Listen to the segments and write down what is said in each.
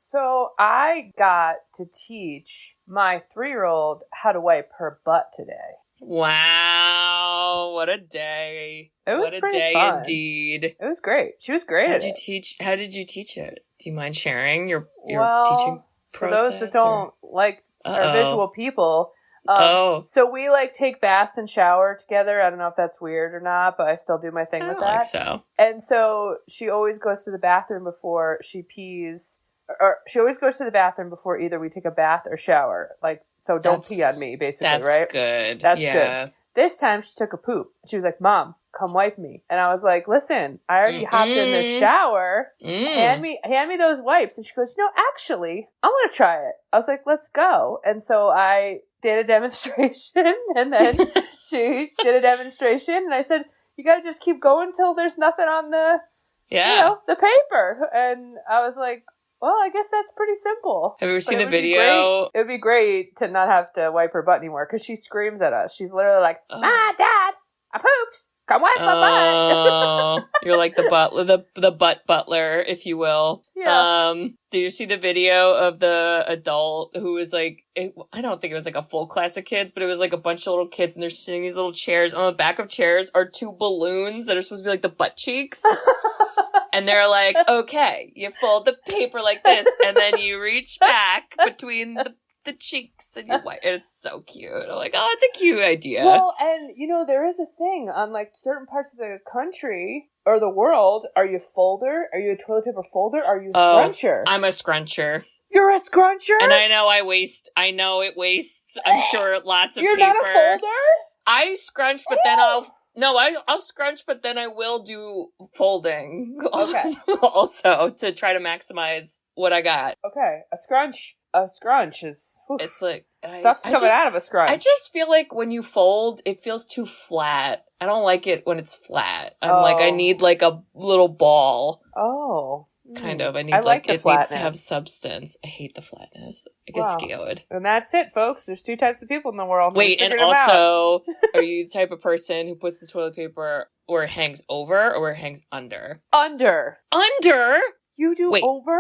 So I got to teach my 3-year-old how to wipe her butt today. Wow, what a day. It was what a pretty day fun. Indeed. It was great. She was great at it. How did you teach it? Do you mind sharing your For teaching process? those that don't are visual people, so we take baths and shower together. I don't know if that's weird or not, but I still do my thing with that. I think so. And so she always goes to the bathroom before she pees, or she always goes to the bathroom before either we take a bath or shower. So don't pee on me, basically, right? That's good. That's good. This time she took a poop. She was like, Mom, come wipe me. And I was like, listen, I already hopped in the shower. Hand me those wipes. And she goes, no, actually, I want to try it. I was like, let's go. And so I did a demonstration, and then she did a demonstration, and I said, you got to just keep going till there's nothing on the paper. And I was like, well, I guess that's pretty simple. Have you ever seen the video? It would be great to not have to wipe her butt anymore, because she screams at us. She's literally like, Ma, Dad, I pooped. Come wipe my butt. You're like the butler, the butt butler, if you will. Yeah. Do you see the video of the adult who was I don't think it was a full class of kids, but it was a bunch of little kids, and they're sitting in these little chairs. On the back of chairs are 2 balloons that are supposed to be the butt cheeks. And they're like, okay, you fold the paper like this, and then you reach back between the cheeks, and you wipe. And it's so cute. I'm like, oh, it's a cute idea. Well, and there is a thing on certain parts of the country or the world. Are you a folder? Are you a toilet paper folder? Are you a scruncher? I'm a scruncher. You're a scruncher? And I know it wastes, I'm sure, lots of You're paper. You're not a folder? I scrunch, but then I'll scrunch, but then I will do folding. Okay. Also, to try to maximize what I got. Okay. A scrunch is... Oof. It's stuff's coming out of a scrunch. I just feel like when you fold, it feels too flat. I don't like it when it's flat. I need a little ball. Oh. Kind of. I need it needs to have substance. I hate the flatness. I get scared. And that's it, folks. There's 2 types of people in the world. Wait, and also, are you the type of person who puts the toilet paper where it hangs over or where it hangs under? Under. Under? You do over?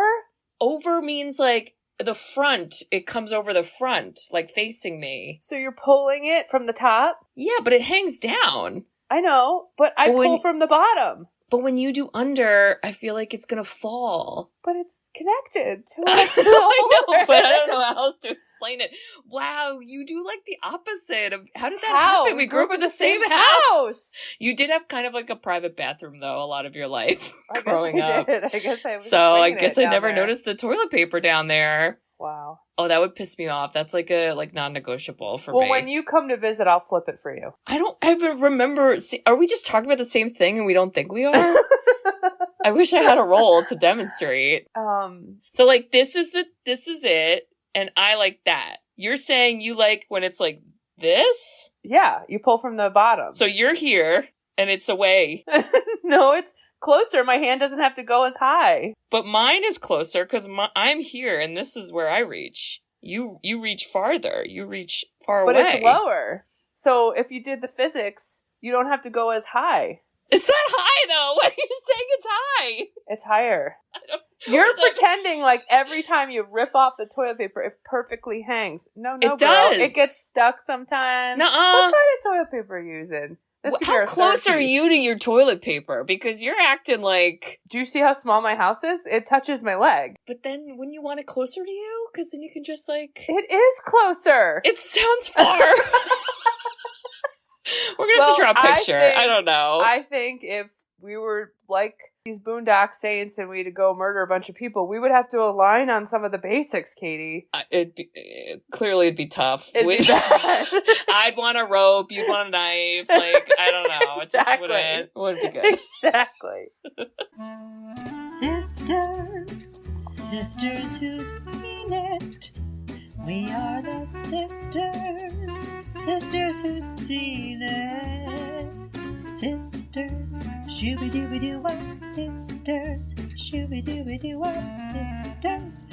Over means the front. It comes over the front, facing me. So you're pulling it from the top? Yeah, but it hangs down. I know, but I pull from the bottom. But when you do under, I feel like it's going to fall. But it's connected to it. I know, but I don't know how else to explain it. Wow, you do the opposite of... How did that happen? We grew up in the same house. You did have kind of a private bathroom, though, a lot of your life growing up. I guess I was I guess I never noticed the toilet paper down there. Wow. Oh, that would piss me off. That's a non-negotiable for me. Well, when you come to visit, I'll flip it for you. I don't ever remember. Are we just talking about the same thing and we don't think we are? I wish I had a role to demonstrate. So this is it, and I like that. You're saying you like when it's this? Yeah, you pull from the bottom. So you're here, and it's away. No, it's closer. My hand doesn't have to go as high. But mine is closer because I'm here, and this is where I reach. You reach farther. You reach far away. But it's lower. So if you did the physics, you don't have to go as high. It's not high, though. Why are you saying it's high? It's higher. You're pretending every time you rip off the toilet paper, it perfectly hangs. No, it girl. Does. It gets stuck sometimes. Nuh-uh. What kind of toilet paper are you using? How close are you to your toilet paper? Because you're acting like... Do you see how small my house is? It touches my leg. But then wouldn't you want it closer to you? Because then you can just It is closer. It sounds far. We're going to have to draw a picture. I don't know. I think if we were like these Boondock Saints and we had to go murder a bunch of people, we would have to align on some of the basics, Katie. Clearly it'd be tough. I'd want a rope, you'd want a knife. I don't know. It just wouldn't be good. Exactly. Sisters who've seen it. We are the sisters who've seen it. Sisters, shooby-dooby-doo-wop, sisters, shooby-dooby-doo-wop, sisters,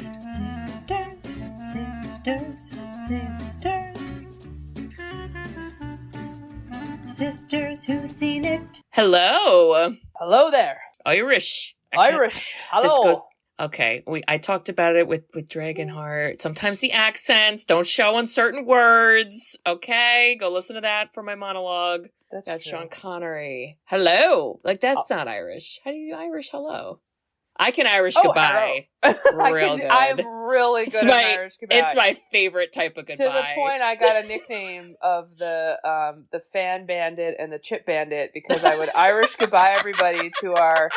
sisters who've seen it. Hello. Hello there. Irish. Hello. Okay, I talked about it with Dragonheart. Sometimes the accents don't show on certain words. Okay, go listen to that for my monologue. That's Got true. Sean Connery. Hello. Like, that's not Irish. How do you Irish hello? I can Irish goodbye. Real good. I'm really good at Irish goodbye. It's my favorite type of goodbye. To the point I got a nickname of the fan bandit and the chip bandit because I would Irish goodbye everybody to our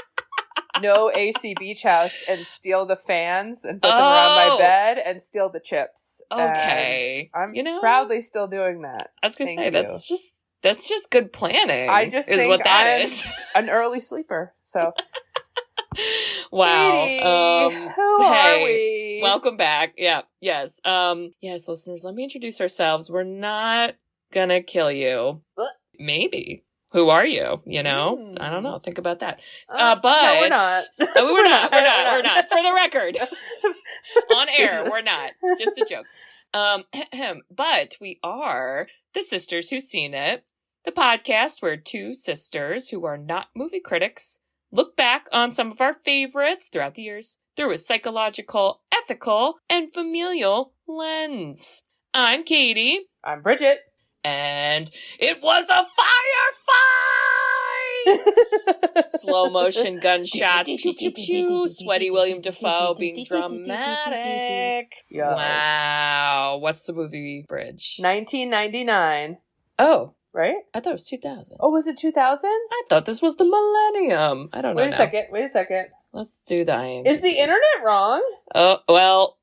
no AC beach house and steal the fans and put them around my bed and steal the chips. Okay. And I'm proudly still doing that. I was going to say, that's just good planning. I just think what that I'm is. an early sleeper, so... Wow. Who are we? Welcome back. Yeah. Yes. Yes, listeners, let me introduce ourselves. We're not gonna kill you. Maybe. Who are you? You know? I don't know. Think about that. But no, we're not. We're not. We're not. For the record. On air, we're not. Just a joke. But we are the Sisters Who've Seen It, the podcast where two sisters who are not movie critics look back on some of our favorites throughout the years through a psychological, ethical, and familial lens. I'm Katie. I'm Bridget. And it was a firefight! Slow motion gunshots. Pew, pew, pew. Sweaty Willem Dafoe being dramatic. Yo. Wow. What's the movie, Bridge? 1999. Oh. Right? I thought it was 2000. Oh, was it 2000? I thought this was the millennium. I don't know. Wait a second. Let's do the IMDb. Is the internet wrong? Oh, well,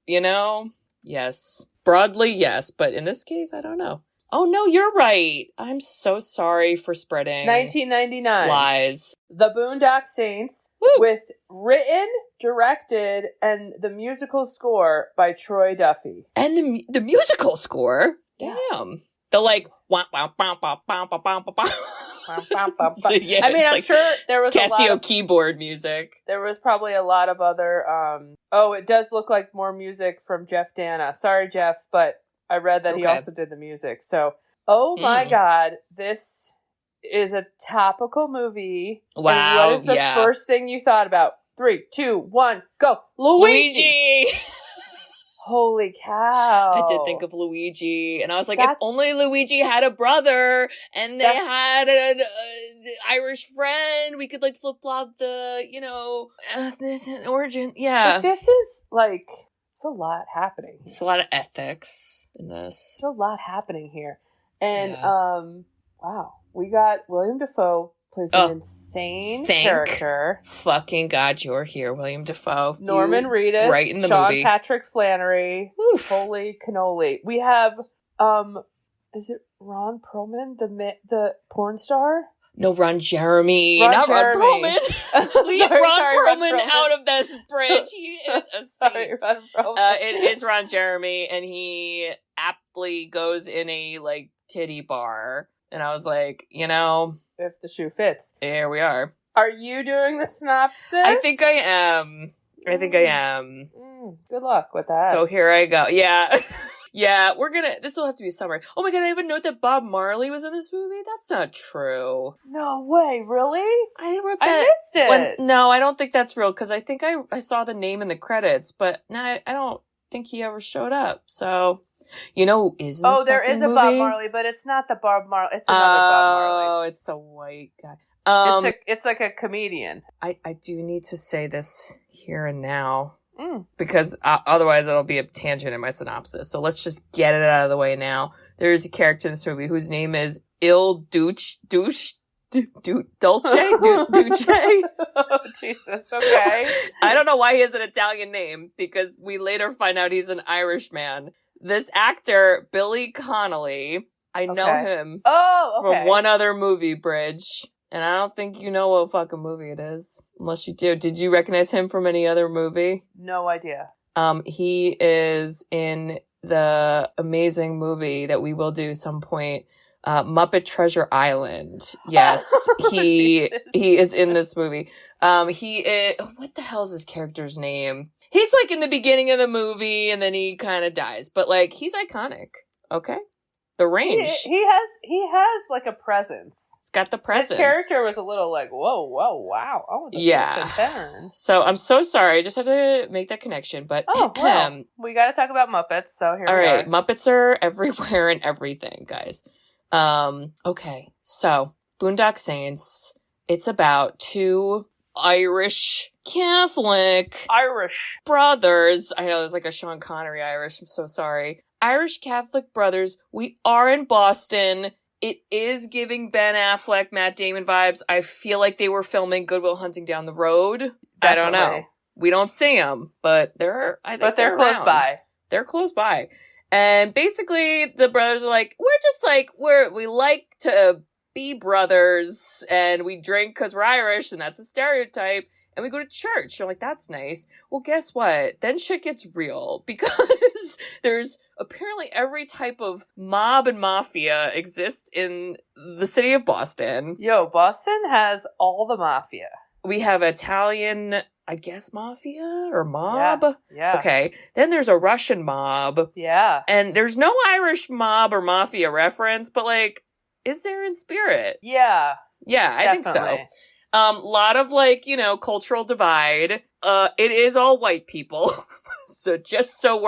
yes. Broadly, yes. But in this case, I don't know. Oh, no, you're right. I'm so sorry for spreading 1999. lies. The Boondock Saints. Woo! With written, directed, and the musical score by Troy Duffy. And the musical score? Yeah. Damn. The wah, wah, wah, wah, wah, wah, wah, wah. So, yeah, I mean, I'm sure there was Casio a lot of keyboard music. There was probably a lot of other. It does look like more music from Jeff Dana. Sorry, Jeff, but I read that he also did the music. So, oh my God, this is a topical movie. Wow! And what is the first thing you thought about? 3, 2, 1, go! Luigi! Holy cow. I did think of Luigi, and I was like, if only Luigi had a brother, and they had an Irish friend, we could, flip-flop the, origin. Yeah. But this is, it's a lot happening here. It's a lot of ethics in this. There's a lot happening here. And, wow. We got Willem Dafoe plays an insane character. Fucking God, you're here, Willem Dafoe. Norman Reedus, right in the Sean movie. Patrick Flanery. Oof. Holy cannoli. We have, is it Ron Perlman, the porn star? No, Ron Jeremy. Ron Perlman. Leave Ron Perlman out of this, Bridge. He is a saint. Ron Perlman. It is Ron Jeremy, and he aptly goes in a, titty bar. And I was like, if the shoe fits. Here we are. Are you doing the synopsis? I think I am. Good luck with that. So here I go. Yeah. Yeah, this will have to be a summary. Oh my God, I have a note that Bob Marley was in this movie? That's not true. No way, really? I wrote that. I missed it. No, I don't think that's real, because I think I saw the name in the credits, but no, I don't think he ever showed up. So, who is in this there is a movie? Bob Marley, but it's not the Bob Marley. It's another Bob Marley. Oh, it's a white guy. It's like a comedian. I do need to say this here and now. Because otherwise it'll be a tangent in my synopsis. So let's just get it out of the way now. There's a character in this movie whose name is Dulce. Duce? Oh, Jesus, okay. I don't know why he has an Italian name, because we later find out he's an Irishman. This actor, Billy Connolly, I know him from one other movie, Bridge. And I don't think you know what fucking movie it is. Unless you do. Did you recognize him from any other movie? No idea. He is in the amazing movie that we will do some point, Muppet Treasure Island. Yes, he is in this movie. He is, what the hell is his character's name? He's in the beginning of the movie, and then he kind of dies. But he's iconic. Okay, the range. He has a presence. It's got the presence. His character was a little like, whoa, wow. Oh, the twist and turn. So I'm so sorry. I just had to make that connection. But we got to talk about Muppets. So here we are. All right, Muppets are everywhere and everything, guys. Okay, so Boondock Saints. It's about two Irish Catholic brothers. I know there's like a Sean Connery Irish. I'm so sorry. Irish Catholic brothers. We are in Boston. It is giving Ben Affleck, Matt Damon vibes. I feel like they were filming Good Will Hunting down the road. Definitely. I don't know. We don't see them, but they're they're close by. They're close by. And basically the brothers are like, we like to be brothers and we drink because we're Irish and that's a stereotype. And we go to church. You're like, that's nice. Well, guess what? Then shit gets real because there's apparently every type of mob and mafia exists in the city of Boston. Yo, Boston has all the mafia. We have Italian, I guess, mafia or mob? Yeah. Okay. Then there's a Russian mob. Yeah. And there's no Irish mob or mafia reference, but like, is there in spirit? Yeah. Yeah, I think so. Lot of cultural divide. It is all white people. So just so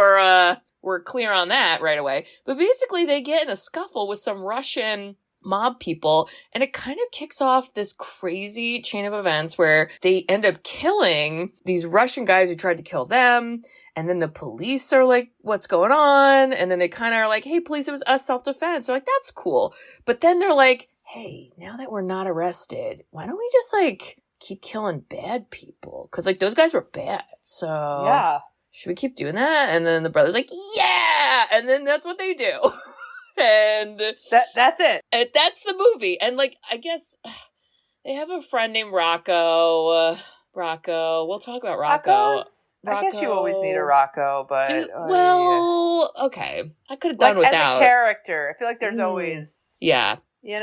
we're clear on that right away. But basically they get in a scuffle with some Russian mob people and it kind of kicks off this crazy chain of events where they end up killing these Russian guys who tried to kill them. And then the police are like, what's going on? And then they kind of are like, hey, police, it was us, self-defense. They're like, that's cool. But then they're like, hey, now that we're not arrested, why don't we just keep killing bad people? Because those guys were bad. So yeah, should we keep doing that? And then the brother's like, yeah. And then that's what they do. And that's it. And that's the movie. And I guess they have a friend named Rocco. Rocco. We'll talk about Rocco. I guess you always need a Rocco, but okay. I could have done without. As a character, I feel like there's always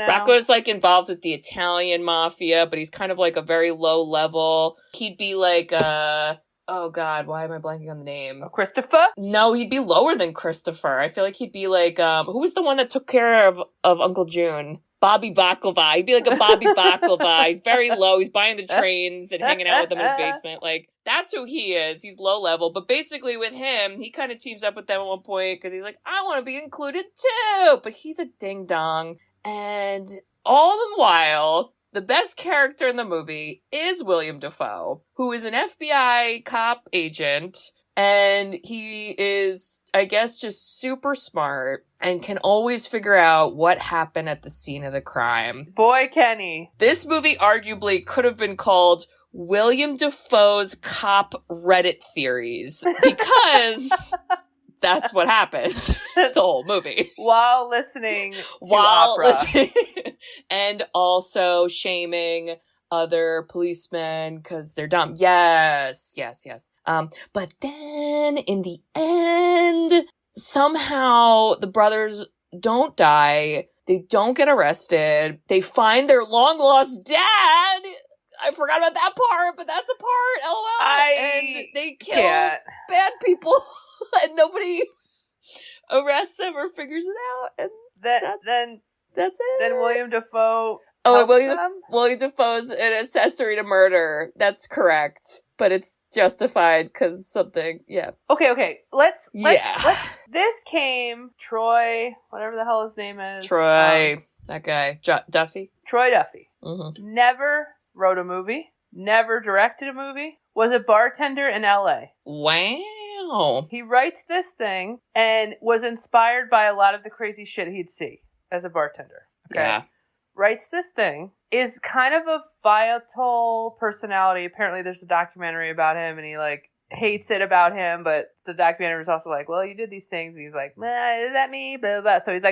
Rocco's involved with the Italian mafia, but he's kind of a very low level. He'd be oh God, why am I blanking on the name? Christopher? No, he'd be lower than Christopher. I feel like he'd be who was the one that took care of Uncle June? Bobby Baklava. He'd be like a Bobby Baklava. He's very low. He's buying the trains and hanging out with them in his basement. That's who he is. He's low level. But basically with him, he kind of teams up with them at one point because he's like, I want to be included too. But he's a ding dong. And all the while, the best character in the movie is Willem Dafoe, who is an FBI cop agent. And he is, I guess, just super smart and can always figure out what happened at the scene of the crime. Boy, Kenny. This movie arguably could have been called Willem Dafoe's Cop Reddit Theories because that's what happened the whole movie. While listening to opera. And also shaming other policemen because they're dumb. Yes. But then in the end, somehow the brothers don't die. They don't get arrested. They find their long lost dad. I forgot about that part, but that's a part. LOL. And they kill bad people and nobody arrests them or figures it out. And that's it. Then Willem Dafoe. Willem Dafoe's an accessory to murder. That's correct. But it's justified because something, yeah. Okay. Let's this came, Troy, whatever the hell his name is. Troy, that guy. Duffy? Troy Duffy. Mm-hmm. Never wrote a movie. Never directed a movie. Was a bartender in LA. Wow. He writes this thing and was inspired by a lot of the crazy shit he'd see as a bartender. Okay? Yeah. Writes this thing, is kind of a volatile personality. Apparently there's a documentary about him and he hates it about him, but the documentary was also well, you did these things. And he's like, is that me? Blah, blah, blah. So he's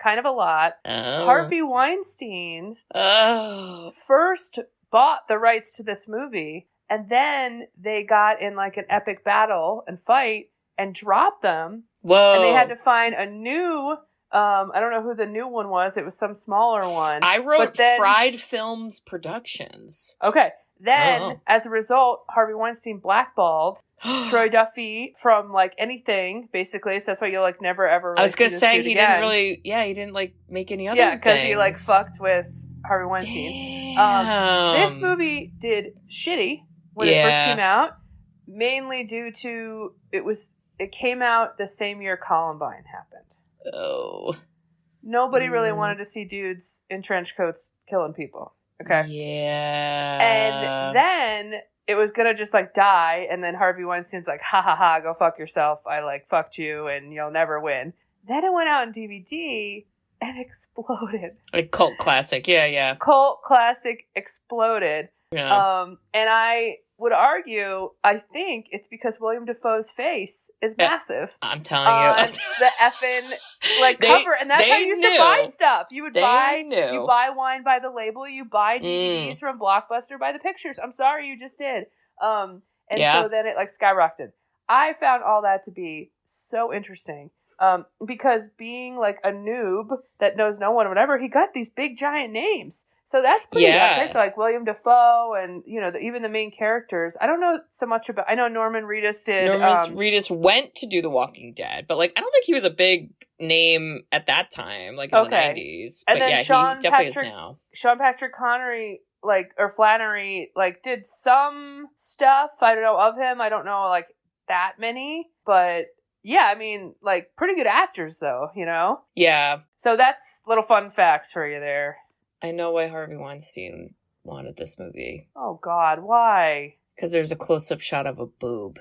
kind of a lot. Oh. Harvey Weinstein first bought the rights to this movie and then they got in an epic battle and fight and dropped them. Whoa. And they had to find a new... I don't know who the new one was. It was some smaller one. I wrote Fried Films Productions. Okay. Then, as a result, Harvey Weinstein blackballed Troy Duffy from anything, basically. So that's why you'll never ever. Really I was gonna say he didn't make any other. Yeah, because he things. fucked with Harvey Weinstein. Damn. This movie did shitty when it first came out, mainly due to it came out the same year Columbine happened. Oh. Nobody really wanted to see dudes in trench coats killing people. Okay. Yeah. And then it was gonna just like die, and then Harvey Weinstein's like, ha ha ha, go fuck yourself. I like fucked you, and you'll never win. Then it went out on DVD and exploded. A cult classic. Yeah. Cult classic exploded. Yeah. And I would argue, I think it's because Willem Dafoe's face is massive. I'm telling you. The effing cover, and that's how you used to buy stuff. You would buy wine by the label, you buy DVDs from Blockbuster by the pictures. I'm sorry, you just did. So then it like skyrocketed. I found all that to be so interesting. Because being like a noob that knows no one or whatever, he got these big giant names. So that's pretty epic, like Willem Dafoe and, even the main characters. I don't know so much about... I know Norman Reedus did... Reedus went to do The Walking Dead, but, I don't think he was a big name at that time, in the 90s. But, he definitely is now. Sean Patrick Connery, or Flanery, did some stuff. I don't know of him. I don't know, that many. But, yeah, I mean, pretty good actors, though, Yeah. So that's little fun facts for you there. I know why Harvey Weinstein wanted this movie. Oh, God. Why? Because there's a close-up shot of a boob.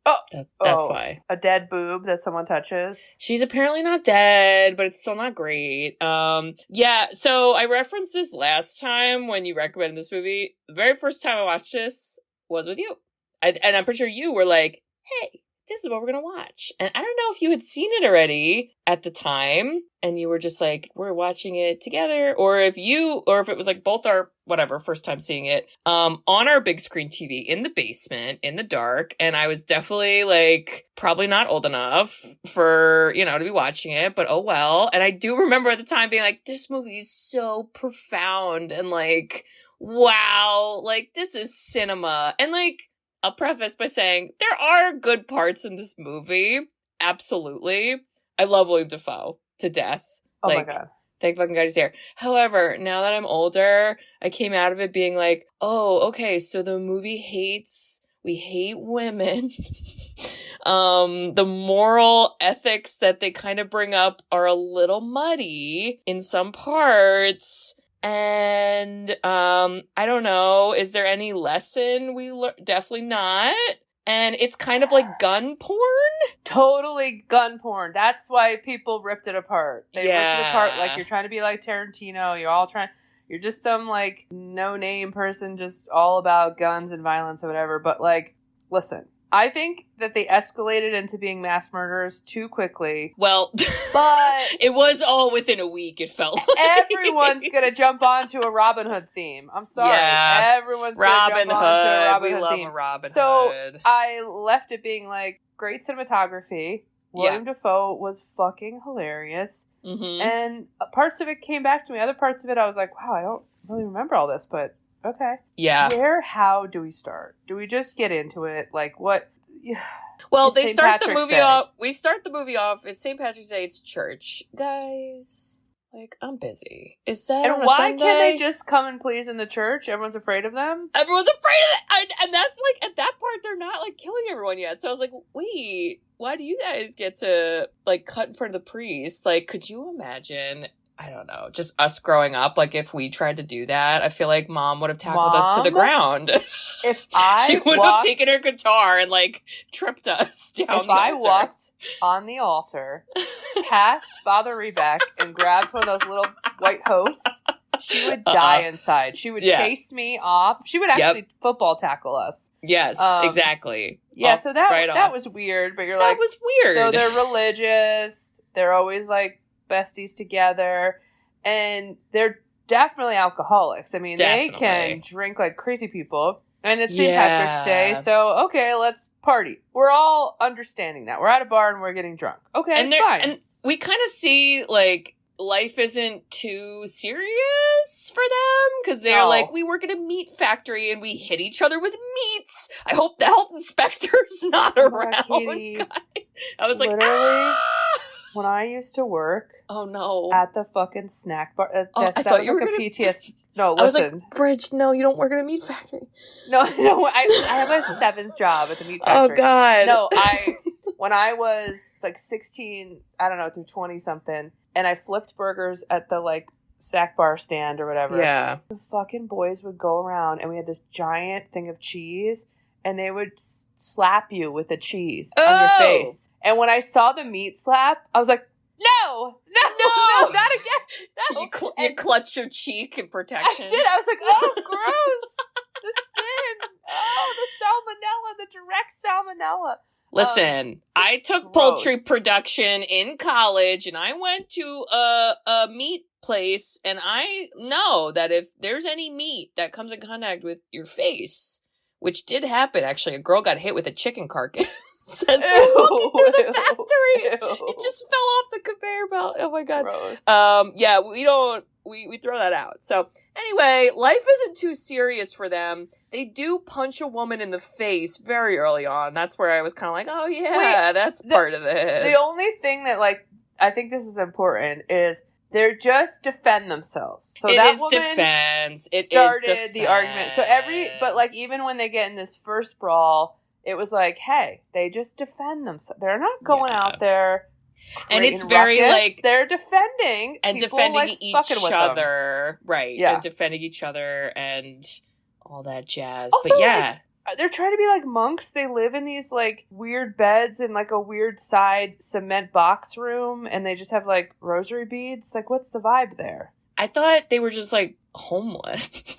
Oh. That's why. A dead boob that someone touches? She's apparently not dead, but it's still not great. So I referenced this last time when you recommended this movie. The very first time I watched this was with you. And I'm pretty sure you were like, hey, this is what we're going to watch. And I don't know if you had seen it already at the time and you were just like, we're watching it together. Or if it was both our, first time seeing it, on our big screen TV in the basement, in the dark. And I was definitely probably not old enough for, to be watching it, but oh well. And I do remember at the time being like, this movie is so profound and wow, this is cinema. And I'll preface by saying there are good parts in this movie. Absolutely. I love Willem Dafoe to death. Oh my God. Thank fucking God he's here. However, now that I'm older, I came out of it being like, oh, okay, so the movie we hate women. The moral ethics that they kind of bring up are a little muddy in some parts. And, I don't know, is there any lesson we Definitely not. And it's kind of like gun porn? Totally gun porn. That's why people ripped it apart. They ripped it apart you're trying to be like Tarantino. You're just some no-name person just all about guns and violence or whatever. But listen. I think that they escalated into being mass murderers too quickly. Well, but it was all within a week, it felt like. Everyone's going to jump onto a Robin Hood theme. I'm sorry. Yeah. Everyone's going to jump onto a Robin Hood theme. We love a Robin Hood. So I left it being great cinematography. Willem Dafoe was fucking hilarious. Mm-hmm. And parts of it came back to me. Other parts of it I was like, wow, I don't really remember all this, but... Okay. Yeah. How do we start? Do we just get into it? What? Well, they start the movie off. We start the movie off. It's St. Patrick's Day. It's church. Guys, I'm busy. Is that and on a why Sunday? Can't they just come and please in the church? Everyone's afraid of them? Everyone's afraid of it. And that's at that part, they're not killing everyone yet. So I was like, wait, why do you guys get to cut in front of the priest? Could you imagine... I don't know, just us growing up, if we tried to do that, I feel like Mom would have tackled us to the ground. If she would have taken her guitar and, tripped us down the altar. If I walked on the altar, past Father Rebeck, and grabbed one of those little white hosts, she would die inside. She would chase me off. She would actually football tackle us. Yes, exactly. Yeah, so that was weird, but that was weird. So they're religious. They're always, besties together, and they're definitely alcoholics. I mean, they can drink like crazy people, and it's St. Patrick's Day, so okay, let's party. We're all understanding that. We're at a bar and we're getting drunk. Okay, and fine. And we kind of see, life isn't too serious for them, because they're we work at a meat factory and we hit each other with meats. I hope the health inspector's not around. Katie, I was literally, when I used to work Oh no. at the fucking snack bar, I thought you were like gonna... a PTS. No, I was listen. like, Bridge, no, you don't work at a meat factory. No, I have a 7th job at the meat factory. Oh God. No, when I was like 16, I don't know, through 20 something, and I flipped burgers at the like snack bar stand or whatever. Yeah. The fucking boys would go around and we had this giant thing of cheese and they would slap you with the cheese on your face. And when I saw the meat slap, I was like, no, not again. No. You clutched your cheek in protection. I did. I was like, oh, gross. The skin. Oh, the salmonella, the direct salmonella. Listen, I took poultry production in college and I went to a meat place and I know that if there's any meat that comes in contact with your face, which did happen actually, a girl got hit with a chicken carcass. Says we're walking through the factory. It just fell off the conveyor belt. Oh my God. Gross. Yeah, we throw that out. So anyway, life isn't too serious for them. They do punch a woman in the face very early on. That's where I was kind of like, oh yeah, that's part of this. The only thing that like, I think this is important is they're just defend themselves. So that woman defense. It started is defense. The argument. So but like even when they get in this first brawl, it was like, hey, they just defend themselves. They're not going out there. And it's very ruckus. like they're defending and people, defending like, each other, right? Yeah, and defending each other and all that jazz. Also, but yeah, like, they're trying to be like monks. They live in these like weird beds in like a weird side cement box room, and they just have like rosary beads. Like, what's the vibe there? I thought they were just like homeless.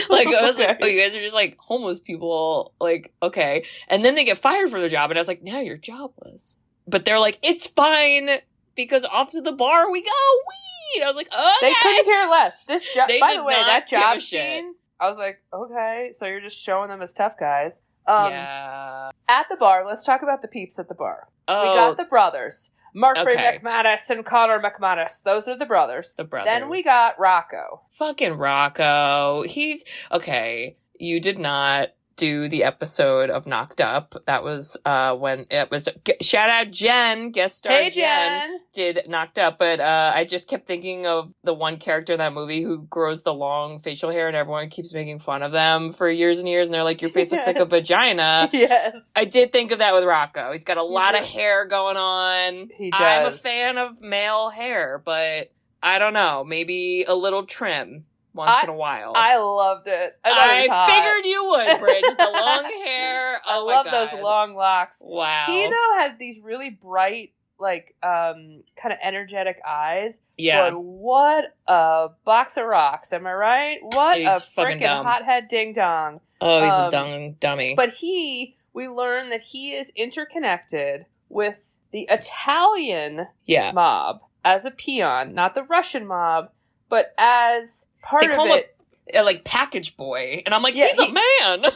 Like I was like, oh, you guys are just like homeless people. Like, okay. And then they get fired from their job, and I was like, now you're jobless. But they're like, it's fine because off to the bar we go. Wee! I was like, okay. They couldn't care less. This job. By the way, that job shit. scene. I was like, okay, so you're just showing them as tough guys. Yeah. At the bar, let's talk about the peeps at the bar. Oh. We got the brothers. Murphy MacManus and Connor McManus. Those are the brothers. The brothers. Then we got Rocco. Fucking Rocco. He's... Okay, you did not do the episode of Knocked Up. That was when it was... Shout out Jen, guest star Hey, Jen. Did Knocked Up, but I just kept thinking of the one character in that movie who grows the long facial hair and everyone keeps making fun of them for years and years and they're like, your face looks like a vagina. Yes. I did think of that with Rocco. He's got a lot of hair going on. He does. I'm a fan of male hair, but I don't know, maybe a little trim. Once in a while. I loved it. I figured you would, Bridge. The long hair. Oh I love those long locks. Wow. He, though, had these really bright, like, kind of energetic eyes. Yeah. But what a box of rocks, am I right? What he's a fucking freaking hothead ding-dong. Oh, he's a dummy. But we learn that he is interconnected with the Italian mob as a peon. Not the Russian mob, but as... Part they call of it, him like package boy, and I'm like, he's a man.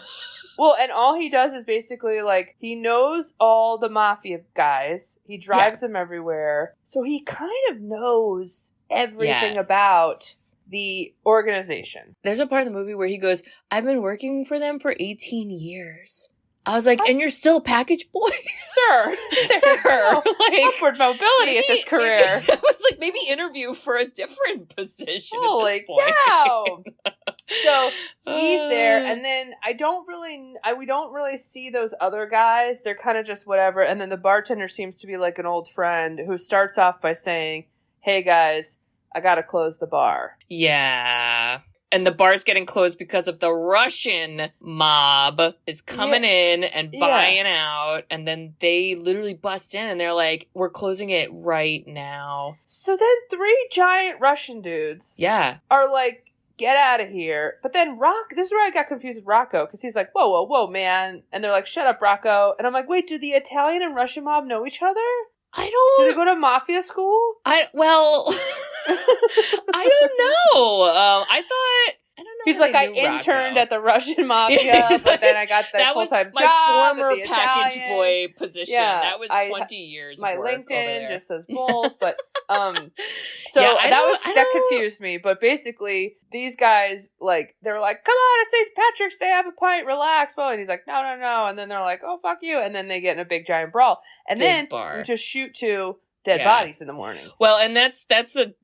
Well, and all he does is basically like he knows all the mafia guys. He drives them everywhere, so he kind of knows everything about the organization. There's a part of the movie where he goes, "I've been working for them for 18 years." I was like, and you're still a package boy? Sir. Like, upward mobility at this career. I was like, maybe interview for a different position. Holy cow. So he's there, and then we don't really see those other guys. They're kind of just whatever. And then the bartender seems to be like an old friend who starts off by saying, hey guys, I gotta close the bar. Yeah. And the bar's getting closed because of the Russian mob is coming in and buying out. And then they literally bust in and they're like, we're closing it right now. So then 3 giant Russian dudes are like, get out of here. But then this is where I got confused with Rocco, because he's like, whoa, man. And they're like, shut up, Rocco. And I'm like, wait, do the Italian and Russian mob know each other? Do they go to mafia school? I don't know. I don't know. He's like, I interned at the Russian mafia, but then I got the full-time job. My former the package Italian boy position. Yeah, that was 20 years. My of work LinkedIn just says both, but that confused me. But basically, these guys they're like, come on, it's St. Patrick's Day, have a pint, relax. Well, and he's like, no, and then they're like, oh fuck you, and then they get in a big giant brawl, and then we just shoot to dead bodies in the morning. Well, and that's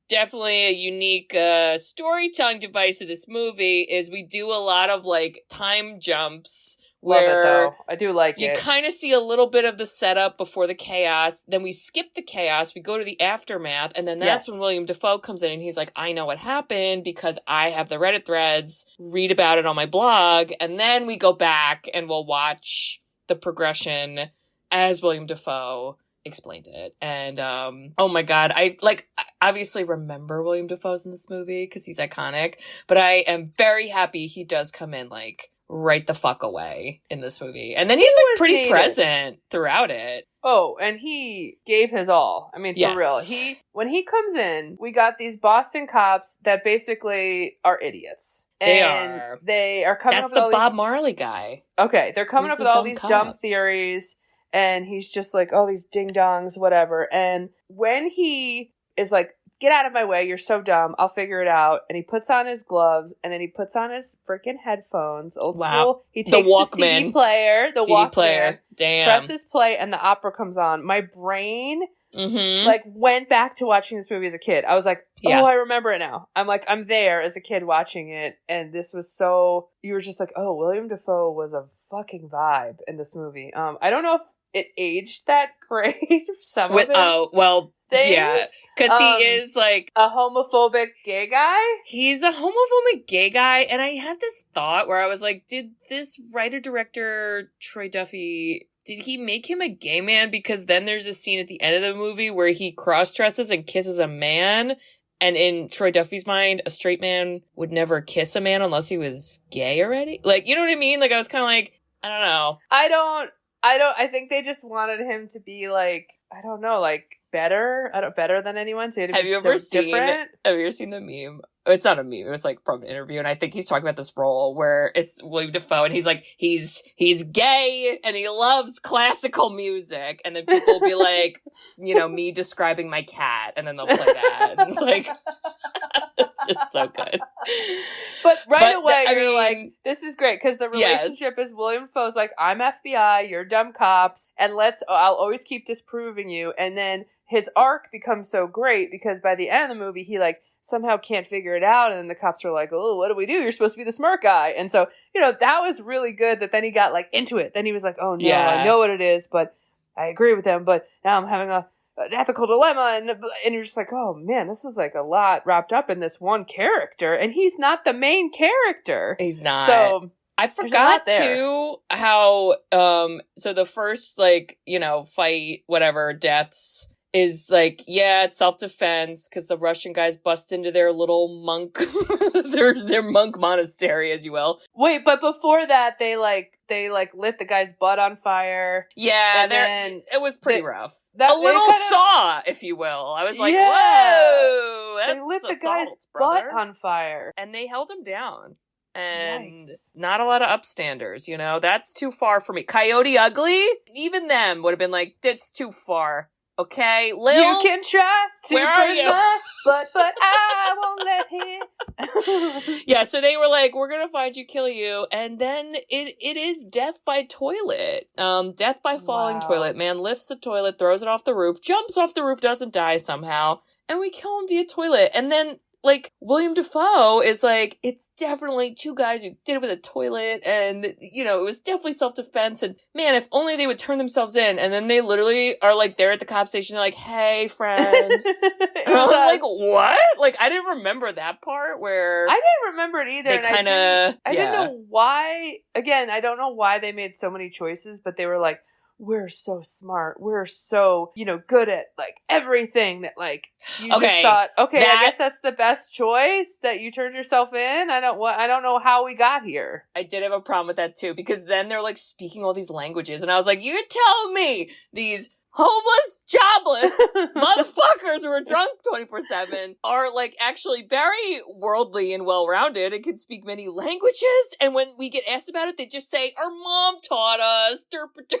definitely a unique storytelling device of this movie is we do a lot of like time jumps where Love it, though. I do like you it. kind of see a little bit of the setup before the chaos. Then we skip the chaos. We go to the aftermath. And then that's when Willem Dafoe comes in and he's like, I know what happened because I have the Reddit threads, read about it on my blog. And then we go back and we'll watch the progression as Willem Dafoe explained it. And oh my god, I obviously remember Willem Dafoe's in this movie because he's iconic, but I am very happy he does come in like right the fuck away in this movie. And then he's like pretty present throughout it. Oh, and he gave his all. I mean, for real. When he comes in, we got these Boston cops that basically are idiots. They are coming up with all That's the Bob Marley guy. Okay, they're coming up with all these dumb theories, and he's just like, oh, these ding-dongs, whatever. And when he is like, get out of my way, you're so dumb, I'll figure it out. And he puts on his gloves, and then he puts on his freaking headphones, old school. He takes the CD player, Walkman, damn, presses play, and the opera comes on. My brain like went back to watching this movie as a kid. I was like, oh, I remember it now. I'm like, I'm there as a kid watching it, and this was so, you were just like, oh, Willem Dafoe was a fucking vibe in this movie. I don't know if it aged that great. Some of it. Oh, well, things. Yeah, because he is like a homophobic gay guy. He's a homophobic gay guy, and I had this thought where I was like, did this writer-director Troy Duffy, did he make him a gay man? Because then there's a scene at the end of the movie where he cross-dresses and kisses a man, and in Troy Duffy's mind, a straight man would never kiss a man unless he was gay already. Like, you know what I mean? Like, I was kind of like, I don't know. I think they just wanted him to be like, I don't know, like better than anyone. So have you ever seen the meme? It's not a meme. It's like from an interview, and I think he's talking about this role where it's Willem Dafoe, and he's like, he's gay and he loves classical music, and then people will be like, you know, me describing my cat, and then they'll play that, and it's like, it's just so good. But away, you're like, this is great because the relationship is Willem Dafoe's like, I'm FBI, you're dumb cops, and I'll always keep disproving you, and then his arc becomes so great because by the end of the movie, he like somehow can't figure it out, and then the cops are like, oh, what do we do? You're supposed to be the smart guy. And so, you know, that was really good that then he got like into it. Then he was like, oh no, I know what it is, but I agree with them, but now I'm having an ethical dilemma, and you're just like, oh man, this is like a lot wrapped up in this one character, and he's not the main character. He's not. So I forgot too how so the first like, you know, fight, whatever, deaths is like, yeah, it's self-defense because the Russian guys bust into their little monk, their monk monastery, as you will. Wait, but before that, they lit the guy's butt on fire. Yeah, it was pretty rough. A little Saw, if you will. I was like, whoa, that's they lit the assault, guy's brother. butt on fire, and they held him down. And not a lot of upstanders, you know. That's too far for me. Coyote Ugly, even them would have been like, that's too far. Okay, Lil, you can try to burn my but I won't let him. Yeah, so they were like, we're gonna find you, kill you, and then it is death by toilet. Death by falling toilet. Man lifts the toilet, throws it off the roof, jumps off the roof, doesn't die somehow, and we kill him via toilet. And then like, Willem Dafoe is like, it's definitely two guys who did it with a toilet, and, you know, it was definitely self-defense, and man, if only they would turn themselves in, and then they literally are like, there at the cop station, they're like, hey, friend. And I was like, what? Like, I didn't remember that part where... I didn't remember it either. They kind of... I didn't know why, again, I don't know why they made so many choices, but they were like, we're so smart. We're so, you know, good at, like, everything that, like, you just thought, I guess that's the best choice, that you turned yourself in? I don't know how we got here. I did have a problem with that, too, because then they're, like, speaking all these languages, and I was like, you're telling me these homeless, jobless motherfuckers who are drunk 24/7 are, like, actually very worldly and well-rounded and can speak many languages, and when we get asked about it, they just say, our mom taught us, derp-a-derp.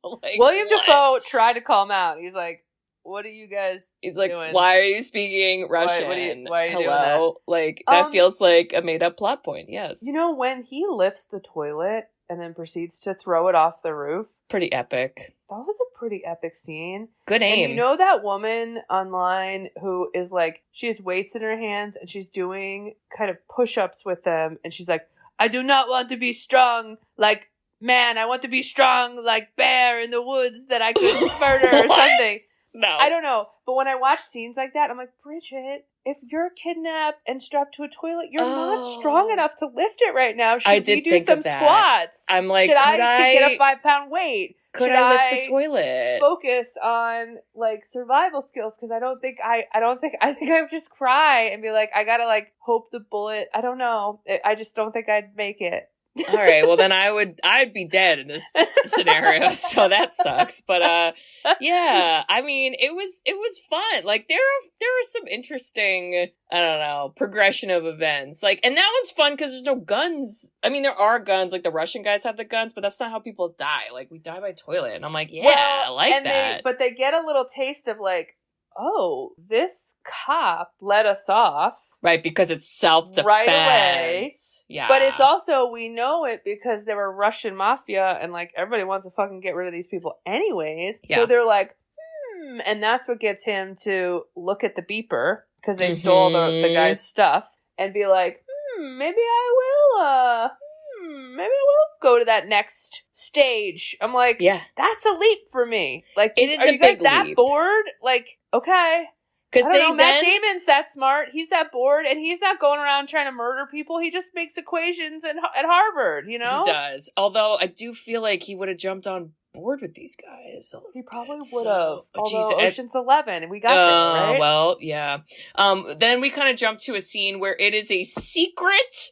Like, Willem Dafoe tried to call him out. He's like, what are you guys doing? Why are you speaking Russian? Why are you doing that? Like, that feels like a made-up plot point, yes. You know, when he lifts the toilet and then proceeds to throw it off the roof? Pretty epic. That was a pretty epic scene. Good aim. And you know that woman online who is like, she has weights in her hands and she's doing kind of push-ups with them. And she's like, I do not want to be strong like man. I want to be strong like bear in the woods that I could murder or something. No. I don't know. But when I watch scenes like that, I'm like, Bridget, if you're kidnapped and strapped to a toilet, you're not strong enough to lift it right now. Should we do some squats? I'm like, to get a 5-pound weight? Could I lift the toilet? Focus on like survival skills because I think I would just cry and be like, I gotta like hope the bullet. I don't know. I just don't think I'd make it. All right, well then I'd be dead in this scenario, so that sucks. But yeah, I mean it was fun. Like there are some interesting, I don't know, progression of events. Like, and that one's fun because there's no guns. I mean there are guns, like the Russian guys have the guns, but that's not how people die. Like we die by toilet, and I'm like, yeah, I like that. But they get a little taste of like, oh, this cop let us off. Right, because it's self-defense. Right away. Yeah. But it's also, we know it because they were Russian mafia and, like, everybody wants to fucking get rid of these people anyways. Yeah. So they're like, and that's what gets him to look at the beeper because they stole the guy's stuff and be like, maybe I will go to that next stage. I'm like, yeah, that's a leap for me. Like, it is are a you guys big that leap. bored? Like, okay. Because Matt Damon's that smart. He's that bored, and he's not going around trying to murder people. He just makes equations at Harvard, you know? He does. Although I do feel like he would have jumped on board with these guys. He probably would have. Although Ocean's 11, and we got there, right? Well, yeah. Then we kind of jump to a scene where it is a secret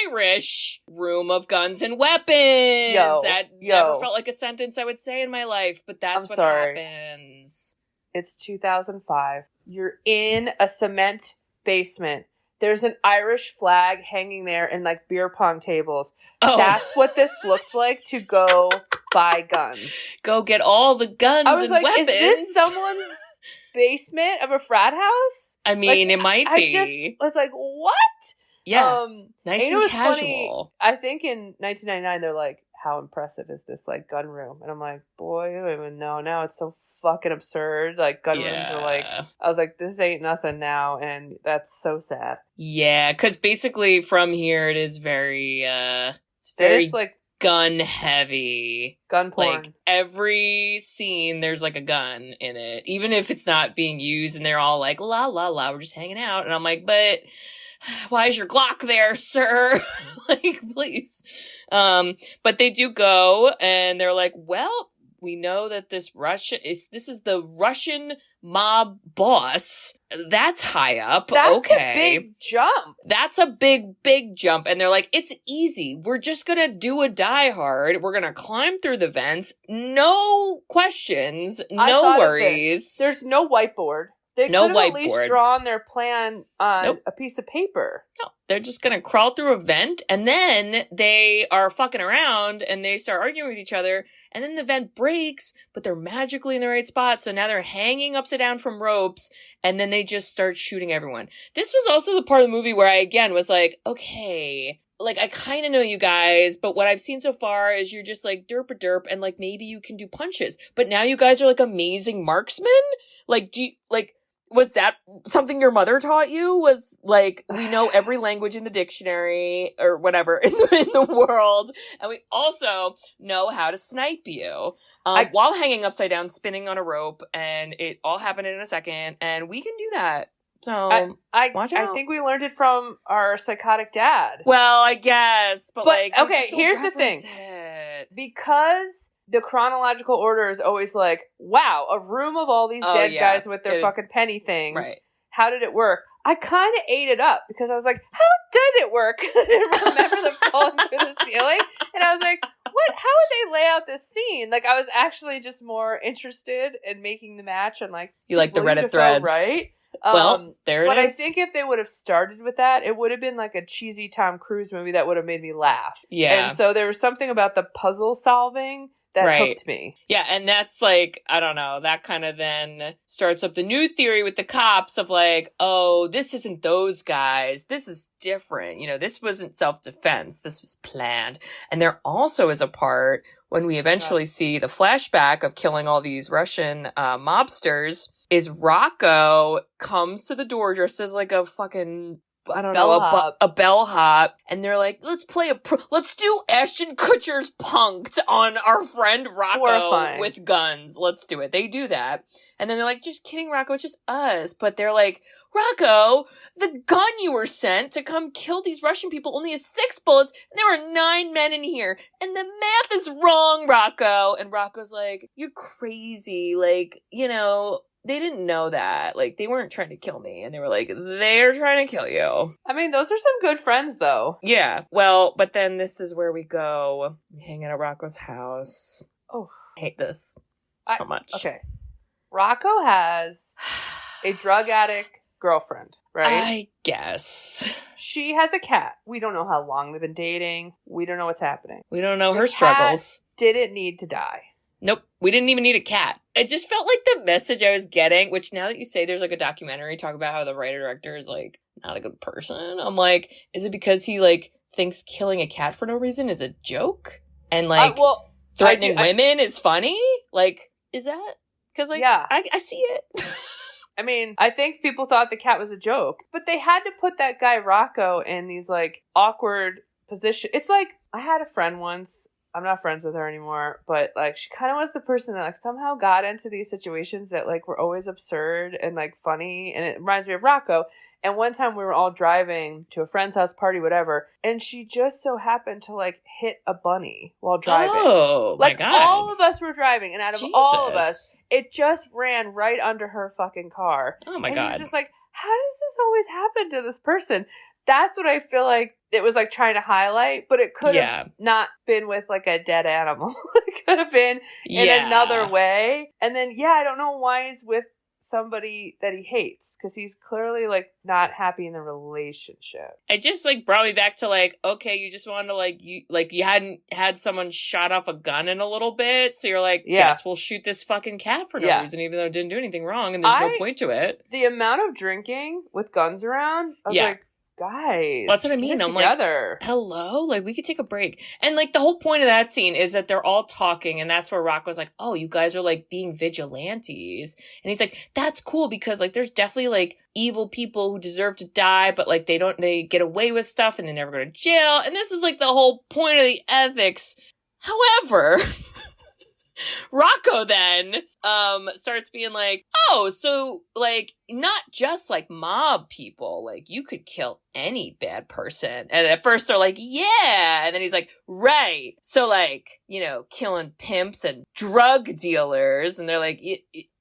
Irish room of guns and weapons. That never felt like a sentence I would say in my life, but that's what happens. It's 2005. You're in a cement basement. There's an Irish flag hanging there and like beer pong tables. Oh. That's what this looked like to go buy guns. Go get all the guns and weapons. Is this someone's basement of a frat house? I mean, it might be. I just was like, what? Yeah. Nice and casual. Funny. I think in 1999, they're like, how impressive is this like gun room? And I'm like, boy, I don't even know. Now it's so fucking absurd. Like gun rooms are like, I was like, this ain't nothing now, and that's so sad. Yeah, because basically from here it is very it's very like gun heavy, gun porn. Like every scene there's like a gun in it, even if it's not being used, and they're all like la la la, we're just hanging out, and I'm like, but why is your Glock there, sir? Like, please. But they do go, and they're like, well, we know that this is the Russian mob boss. That's high up. That's a big jump. That's a big, big jump. And they're like, it's easy. We're just gonna do a Die Hard. We're gonna climb through the vents. No questions. No worries. There's no whiteboard. They could have at least drawn their plan on a piece of paper. No, they're just going to crawl through a vent, and then they are fucking around, and they start arguing with each other, and then the vent breaks, but they're magically in the right spot, so now they're hanging upside down from ropes, and then they just start shooting everyone. This was also the part of the movie where I, again, was like, okay, like, I kind of know you guys, but what I've seen so far is you're just like derp-a-derp, and like, maybe you can do punches, but now you guys are like amazing marksmen? Like, was that something your mother taught you? Was like, we know every language in the dictionary or whatever in the world, and we also know how to snipe you while hanging upside down, spinning on a rope, and it all happened in a second, and we can do that. So watch out. I think we learned it from our psychotic dad. Well, I guess, but like, okay, here's the thing, because the chronological order is always like, wow, a room of all these dead guys with their fucking penny things. Right. How did it work? I kind of ate it up because I was like, how did it work? I didn't remember them falling through the ceiling. And I was like, what? How would they lay out this scene? Like, I was actually just more interested in making the match and like, you like the Reddit threads, right? Well, there it is. But I think if they would have started with that, it would have been like a cheesy Tom Cruise movie that would have made me laugh. Yeah. And so there was something about the puzzle solving that hooked me. Yeah, and that's like, I don't know, that kind of then starts up the new theory with the cops of like, oh, this isn't those guys. This is different. You know, this wasn't self-defense. This was planned. And there also is a part when we eventually see the flashback of killing all these Russian mobsters, is Rocco comes to the door dressed as like a fucking, I don't know, a bellhop, and they're like, let's do Ashton Kutcher's Punk'd on our friend Rocco with guns. Let's do it. They do that. And then they're like, just kidding, Rocco, it's just us. But they're like, Rocco, the gun you were sent to come kill these Russian people only has 6 bullets, and there were 9 men in here, and the math is wrong, Rocco. And Rocco's like, you're crazy. Like, you know, they didn't know that. Like, they weren't trying to kill me. And they were like, they're trying to kill you. I mean, those are some good friends, though. Yeah. Well, but then this is where we go. We hang out at Rocco's house. Oh. I hate this so much. Okay. Rocco has a drug addict girlfriend, right? I guess. She has a cat. We don't know how long they've been dating. We don't know what's happening. We don't know her struggles. Didn't need to die. Nope. We didn't even need a cat. It just felt like the message I was getting, which now that you say there's like a documentary talk about how the writer-director is like not a good person. I'm like, is it because he like thinks killing a cat for no reason is a joke? And like threatening women is funny? Like, is that? Because like, yeah. I see it. I mean, I think people thought the cat was a joke, but they had to put that guy Rocco in these like awkward positions. It's like, I had a friend once. I'm not friends with her anymore, but like she kind of was the person that like somehow got into these situations that like were always absurd and like funny, and it reminds me of Rocco. And one time we were all driving to a friend's house party, whatever, and she just so happened to like hit a bunny while driving. Oh, like, my God. All of us were driving, and out of all of us, it just ran right under her fucking car. Oh my and God. You're just like, how does this always happen to this person? That's what I feel like it was like trying to highlight, but it could have not been with like a dead animal. It could have been in another way. And then, I don't know why he's with somebody that he hates, because he's clearly like not happy in the relationship. It just like brought me back to like, okay, you just wanted to you hadn't had someone shot off a gun in a little bit, so you're like, yes, we'll shoot this fucking cat for no reason, even though it didn't do anything wrong, and there's no point to it. The amount of drinking with guns around, I was like, guys, that's what I mean. I'm together. Like, hello, like we could take a break. And like the whole point of that scene is that they're all talking, and that's where Rocco's like, oh, you guys are like being vigilantes, and he's like, that's cool, because like there's definitely like evil people who deserve to die, but like they get away with stuff and they never go to jail, and this is like the whole point of the ethics. However, Rocco then starts being like, oh, so like not just like mob people, like you could kill any bad person. And at first they're like, yeah, and then he's like, right, so like, you know, killing pimps and drug dealers. And they're like,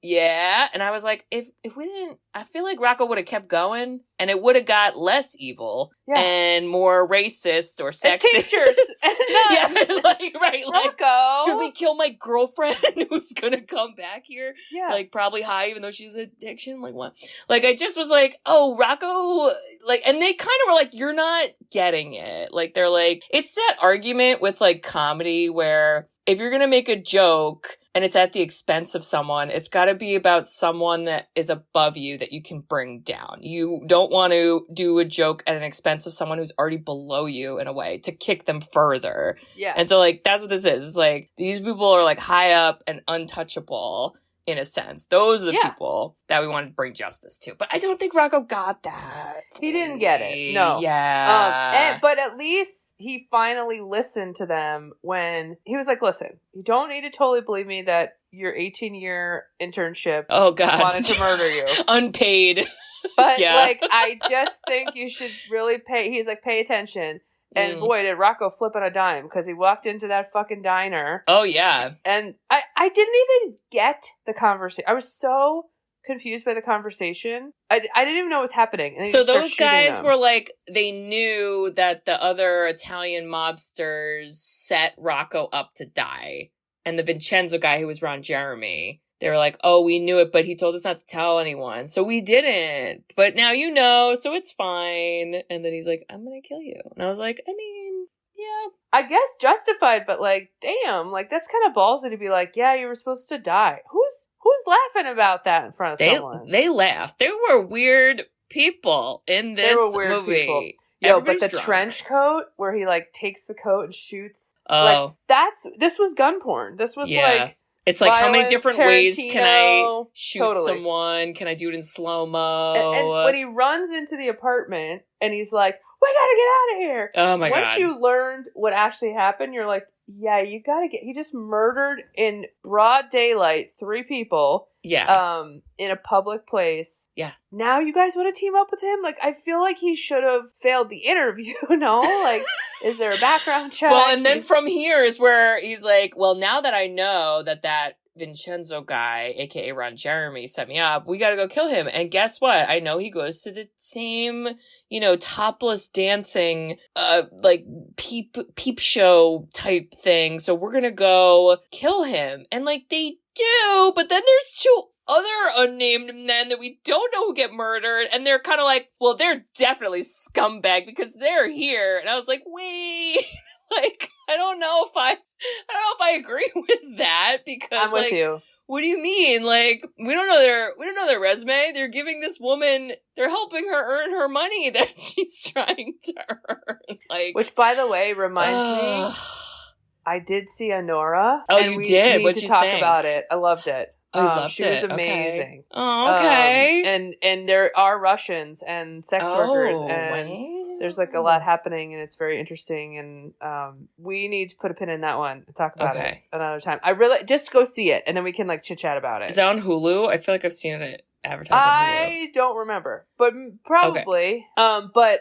yeah. And I was like, if we didn't, I feel like Rocco would have kept going, and it would have got less evil and more racist or sexist. And teachers and nuns. Like, right, like, Rocco, should we kill my girlfriend who's gonna come back here? Yeah. Like, probably high, even though she was addiction. Like, what? Like, I just was like, oh, Rocco, like, and they kind of were like, you're not getting it. Like, they're like, it's that argument with like comedy where if you're gonna make a joke and it's at the expense of someone, it's got to be about someone that is above you that you can bring down. You don't want to do a joke at an expense of someone who's already below you in a way to kick them further. Yeah. And so like, that's what this is. It's like, these people are like high up and untouchable in a sense. Those are the people that we want to bring justice to. But I don't think Rocco got that. He didn't get it. No. Yeah. But at least he finally listened to them when he was like, listen, you don't need to totally believe me that your 18-year internship wanted to murder you. Unpaid. But like, I just think you should really he's like, pay attention. And boy, did Rocco flip on a dime, because he walked into that fucking diner. Oh, yeah. And I didn't even get the conversation. I was so confused by the conversation. I didn't even know what was happening. And so those guys were like, they knew that the other Italian mobsters set Rocco up to die. And the Vincenzo guy who was Ron Jeremy, they were like, oh, we knew it, but he told us not to tell anyone. So we didn't. But now you know, so it's fine. And then he's like, I'm going to kill you. And I was like, I mean, yeah. I guess justified, but like, damn, like that's kind of ballsy to be like, yeah, you were supposed to die. Who's laughing about that in front of someone? They laughed. There were weird people in this movie. Yo, but the trench coat where he like takes the coat and shoots Oh. Like, this was gun porn. This was like... It's like, how many violence, different Tarantino, ways can I shoot totally. someone? Can I do it in slow-mo? And when he runs into the apartment and he's like, we gotta get out of here. Oh my God. Once you learned what actually happened, you're like, yeah, you gotta get... He just murdered in broad daylight 3 people. Yeah. In a public place. Yeah. Now you guys want to team up with him? Like, I feel like he should have failed the interview, no? Like, is there a background check? Well, and then from here is where he's like, well, now that I know that Vincenzo guy, aka Ron Jeremy, set me up, we gotta go kill him. And guess what? I know he goes to the same, topless dancing, like peep show type thing. So we're gonna go kill him. And like, they do, but then there's 2 other unnamed men that we don't know who get murdered, and they're kind of like, well, they're definitely scumbag because they're here. And I was like, wait, like, I don't know if I agree with that, because I'm with you. What do you mean? Like, we don't know their resume. They're giving this woman, they're helping her earn her money that she's trying to earn. Like, which, by the way, reminds me, I did see Honora. Oh, and you we did? Need What'd to you talk think? about it. I loved it. Oh, you loved she it. was amazing. Okay. Oh, okay. And there are Russians and sex workers, and wow. there's like a lot happening, and it's very interesting. And we need to put a pin in that one and talk about it another time. I really just go see it, and then we can like chit chat about it. Is that on Hulu? I feel like I've seen it advertised on Hulu. I don't remember, but probably. Okay.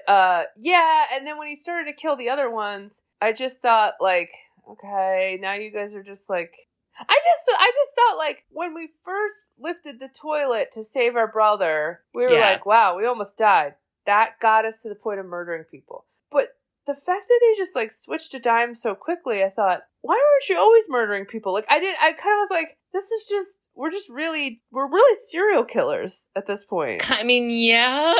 Yeah. And then when he started to kill the other ones, I just thought like, okay, now you guys are just like. I just thought, like, when we first lifted the toilet to save our brother, we were like, wow, we almost died. That got us to the point of murdering people. But the fact that they just, like, switched a dime so quickly, I thought, why weren't you always murdering people? Like, I kind of was like, this is just, we're really serial killers at this point. I mean, yeah.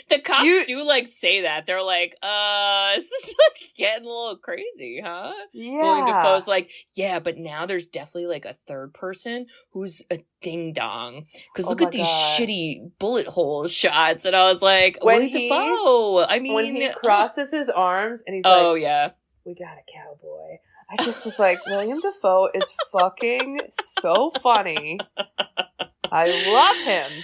The cops do, like, say that. They're like, this is, like, getting a little crazy, huh? Yeah. Willem Dafoe's like, yeah, but now there's definitely, like, a third person who's a ding-dong. Because look at these shitty bullet hole shots. And I was like, Willem Dafoe! I mean... When he crosses his arms and he's like... Oh, yeah. We got a cowboy. I just was like, Willem Dafoe is fucking so funny. I love him.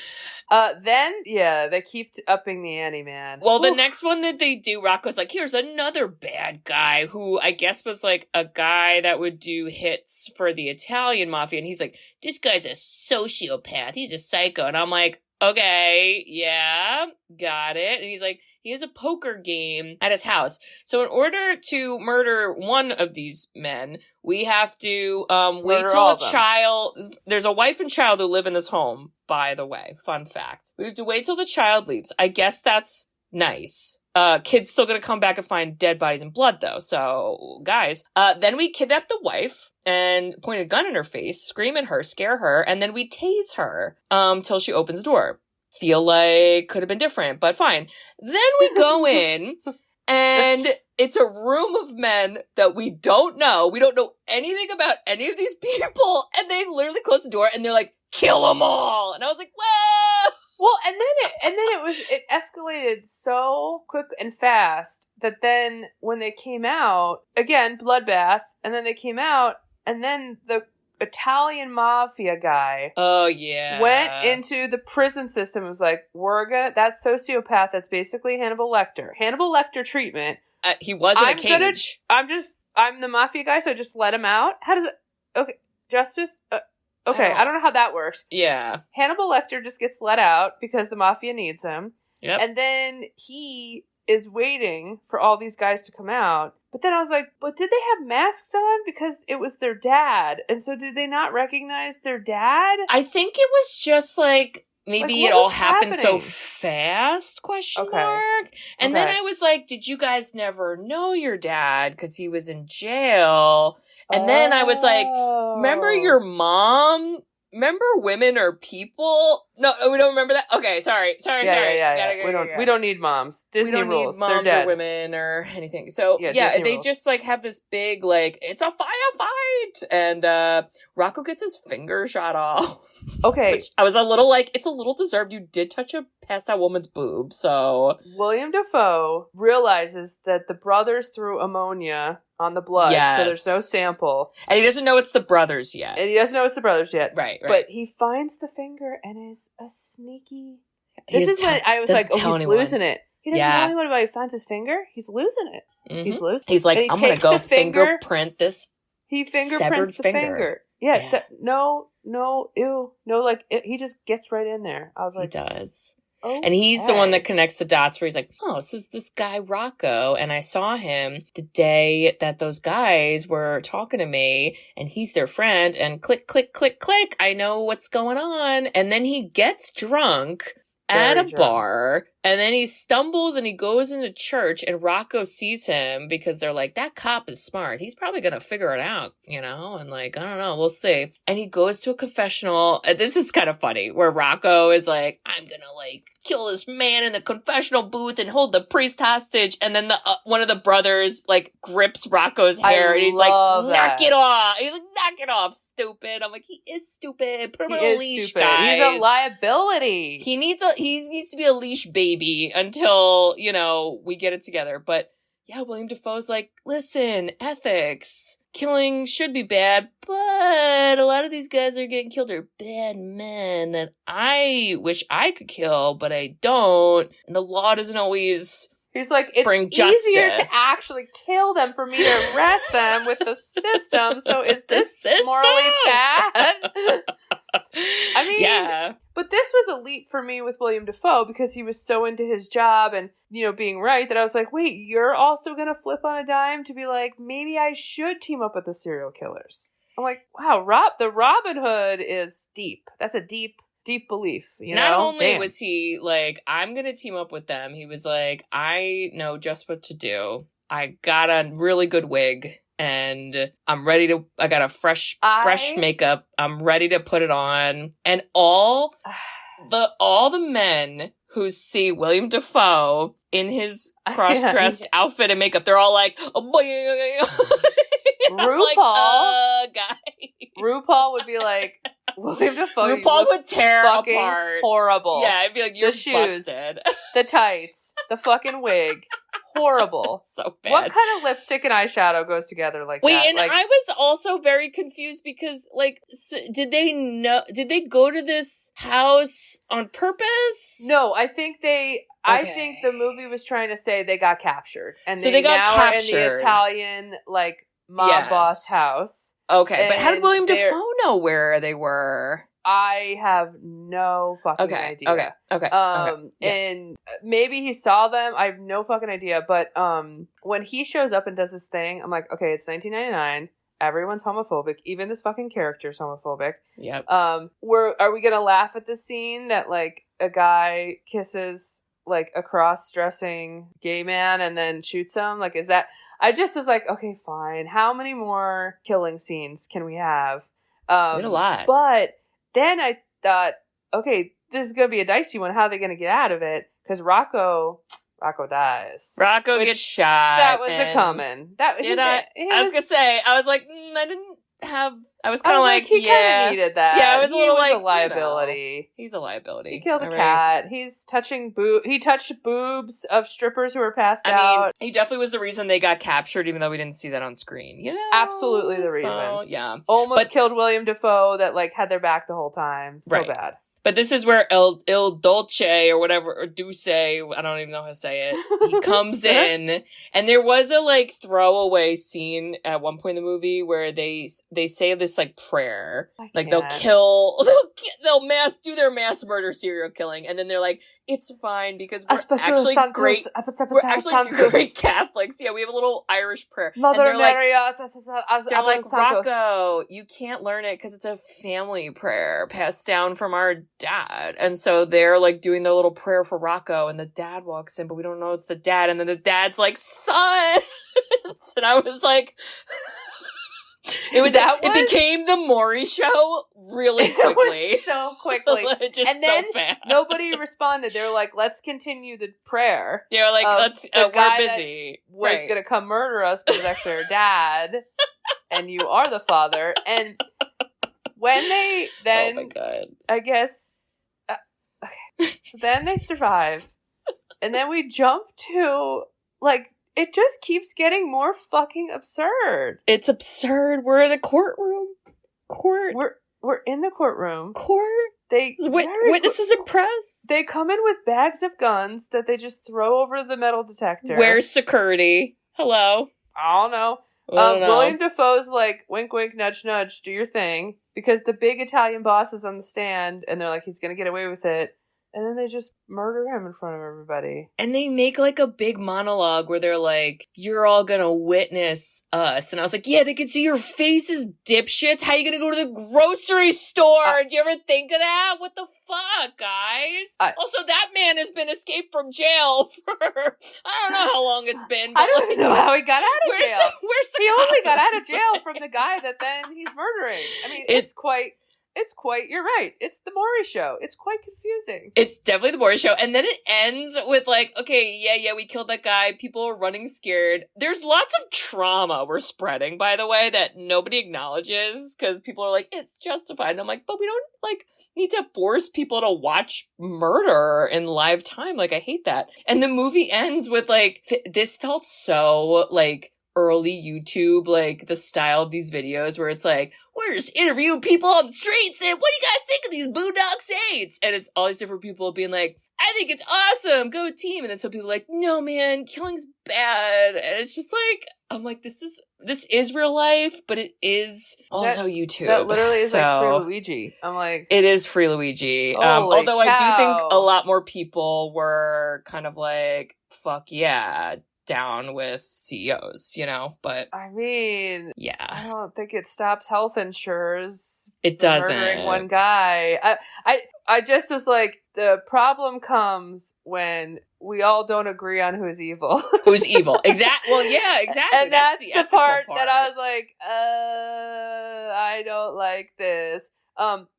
They keep upping the ante, man. Well, the next one that they do, Rocco's like, here's another bad guy who I guess was like a guy that would do hits for the Italian mafia. And he's like, this guy's a sociopath. He's a psycho. And I'm like, okay, yeah, got it. And he's like, he has a poker game at his house. So in order to murder one of these men, we have to wait till a child... There's a wife and child who live in this home, by the way. Fun fact. We have to wait till the child leaves. I guess that's nice. Kid's still gonna come back and find dead bodies and blood, though. So, guys. Then we kidnap the wife and point a gun in her face, scream at her, scare her, and then we tase her till she opens the door. Feel like could have been different, but fine. Then we go in, and it's a room of men that we don't know. We don't know anything about any of these people, and they literally close the door, and they're like, kill them all! And I was like, whoa! Well, and then it escalated so quick and fast that then when they came out, again, bloodbath, and then they came out, and then the Italian mafia guy went into the prison system and was like, that sociopath that's basically Hannibal Lecter treatment. He was in a cage. I'm the mafia guy, so I just let him out? How does it... Okay, justice... Okay, I don't know how that works. Yeah. Hannibal Lecter just gets let out because the mafia needs him. Yep. And then he is waiting for all these guys to come out. But then I was like, but did they have masks on? Because it was their dad. And so did they not recognize their dad? I think it was just like... Maybe it all happened so fast, ? And then I was like, did you guys never know your dad? Because he was in jail. And then I was like, remember your mom? Remember Women Are People? No, we don't remember that? Okay, sorry. We don't need moms. Disney rules. We don't need moms or women or anything. So, they rules. Just, like, have this big, like, it's a firefight! And Rocco gets his finger shot off. Okay. Which I was a little like, it's a little deserved. You did touch a passed out woman's boob, so. Willem Dafoe realizes that the brothers threw ammonia on the blood, so there's no sample. And he doesn't know it's the brothers yet. Right. But he finds the finger and is a sneaky... This is when I was like, oh, he's losing it. He doesn't tell anyone about he finds his finger. He's losing it. Mm-hmm. He's like, I'm going to go fingerprint this He fingerprints the finger. Yeah. No, ew. No, like, he just gets right in there. I was like... He does. Oh, and he's the one that connects the dots where he's like, oh, this is this guy Rocco, and I saw him the day that those guys were talking to me, and he's their friend, and click, click, click, click, I know what's going on. And then he gets drunk at a bar, and then he stumbles and he goes into church, and Rocco sees him because they're like, that cop is smart. He's probably going to figure it out, you know? And like, I don't know, we'll see. And he goes to a confessional. This is kind of funny, where Rocco is like, I'm going to like kill this man in the confessional booth and hold the priest hostage. And then the one of the brothers like grips Rocco's hair and he's like, knock it off. He's like, knock it off, stupid. I'm like, he is stupid. Put him on a leash, guys. He's a liability. He needs to be a leash baby until, you know, we get it together. But yeah, Willem Dafoe's like, listen, ethics. Killing should be bad, but a lot of these guys that are getting killed are bad men that I wish I could kill, but I don't. And the law doesn't always He's like, it's bring easier justice. to actually kill them for me to arrest them with the system. So is this morally bad? I mean, yeah. But this was a leap for me with Willem Dafoe because he was so into his job and, you know, being right that I was like, wait, you're also going to flip on a dime to be like, maybe I should team up with the serial killers. I'm like, wow, the Robin Hood is deep. That's a deep belief, you know? Not only was he like, I'm going to team up with them, he was like, I know just what to do. I got a really good wig. And I got a fresh makeup. I'm ready to put it on. And all the men who see Willem Dafoe in his cross-dressed outfit and makeup, they're all like, oh, boy. RuPaul, like, guys. RuPaul would be like, Willem Dafoe, RuPaul would tear apart. Horrible. Yeah, I'd be like, you're the shoes, busted. The tights, the fucking wig. Horrible. So bad. What kind of lipstick and eyeshadow goes together like that? Wait, and like, I was also very confused because, like, did they go to this house on purpose? No, I think I think the movie was trying to say they got captured. And so they got captured. Are in the Italian, like, mob boss house. Okay, but how did Willem Dafoe know where they were? I have no fucking idea. Okay. And maybe he saw them. I have no fucking idea. But when he shows up and does this thing, I'm like, okay, it's 1999. Everyone's homophobic. Even this fucking character's homophobic. Yep. Are we gonna laugh at this scene that like a guy kisses like a cross-dressing gay man and then shoots him? Like, is that? I just was like, okay, fine. How many more killing scenes can we have? We had a lot. But then I thought, okay, this is going to be a dicey one. How are they going to get out of it? Because Rocco dies. Rocco gets shot. That was a coming. I was going to say, I was like, I was kind of like, he kind of needed that. Yeah, I was a little like, a liability. He's a liability. He killed a cat. He's touching He touched boobs of strippers who were passed out. I mean, he definitely was the reason they got captured, even though we didn't see that on screen. You know, absolutely the reason. So, yeah, almost killed Willem Dafoe. That like had their back the whole time. So bad. But this is where Il Dolce or whatever, or Duce, I don't even know how to say it, he comes in. And there was a, like, throwaway scene at one point in the movie where they say this, like, prayer. Like, they'll do their mass murder serial killing. And then they're like, it's fine because we're actually great Catholics. Yeah, we have a little Irish prayer. Mother Mary, they're like, Rocco, you can't learn it because it's a family prayer passed down from our dad. And so they're like doing their little prayer for Rocco, and the dad walks in, but we don't know it's the dad. And then the dad's like, son. And I was like, it became the Maury Show really quickly. So quickly. Just and then so fast. Nobody responded. They were like, let's continue the prayer. They were like, we're busy. Was going to come murder us, but it's actually our dad. And you are the father. And When they then, oh my God. I guess, okay. So then they survive, and then we jump to like it just keeps getting more fucking absurd. It's absurd. We're in the courtroom. We're in the courtroom. They witnesses in press. They come in with bags of guns that they just throw over the metal detector. Where's security? Hello. I don't know. Willem Dafoe's like, wink, wink, nudge, nudge, do your thing. Because the big Italian boss is on the stand, and they're like, he's going to get away with it. And then they just murder him in front of everybody. And they make like a big monologue where they're like, you're all gonna witness us. And I was like, yeah, they can see your faces, dipshits. How you gonna go to the grocery store? Do you ever think of that? What the fuck, guys? Also, that man has been escaped from jail for, I don't know how long it's been. But I don't even know how he got out of jail. Where's the He only got out of jail from the guy that then he's murdering. I mean, it's quite, you're right. It's the Maury Show. It's quite confusing. It's definitely the Maury Show. And then it ends with like, okay, yeah, we killed that guy. People are running scared. There's lots of trauma we're spreading, by the way, that nobody acknowledges because people are like, it's justified. And I'm like, but we don't like need to force people to watch murder in live time. Like, I hate that. And the movie ends with like, this felt so like early YouTube, like the style of these videos where it's like, we're just interviewing people on the streets and what do you guys think of these Boondock Saints? And it's all these different people being like, I think it's awesome, go team. And then some people are like, no man, killing's bad. And it's just like, I'm like, this is real life, but it is also YouTube. That literally is like Free Luigi. I'm like, it is Free Luigi. Although I do think a lot more people were kind of like, fuck yeah, down with CEOs, you know, but I mean, yeah, I don't think it stops health insurers. It doesn't. Murdering one guy. I just was like, the problem comes when we all don't agree on who's evil. Who's evil? Exactly. Well, yeah, exactly. And that's the part that I was like, I don't like this.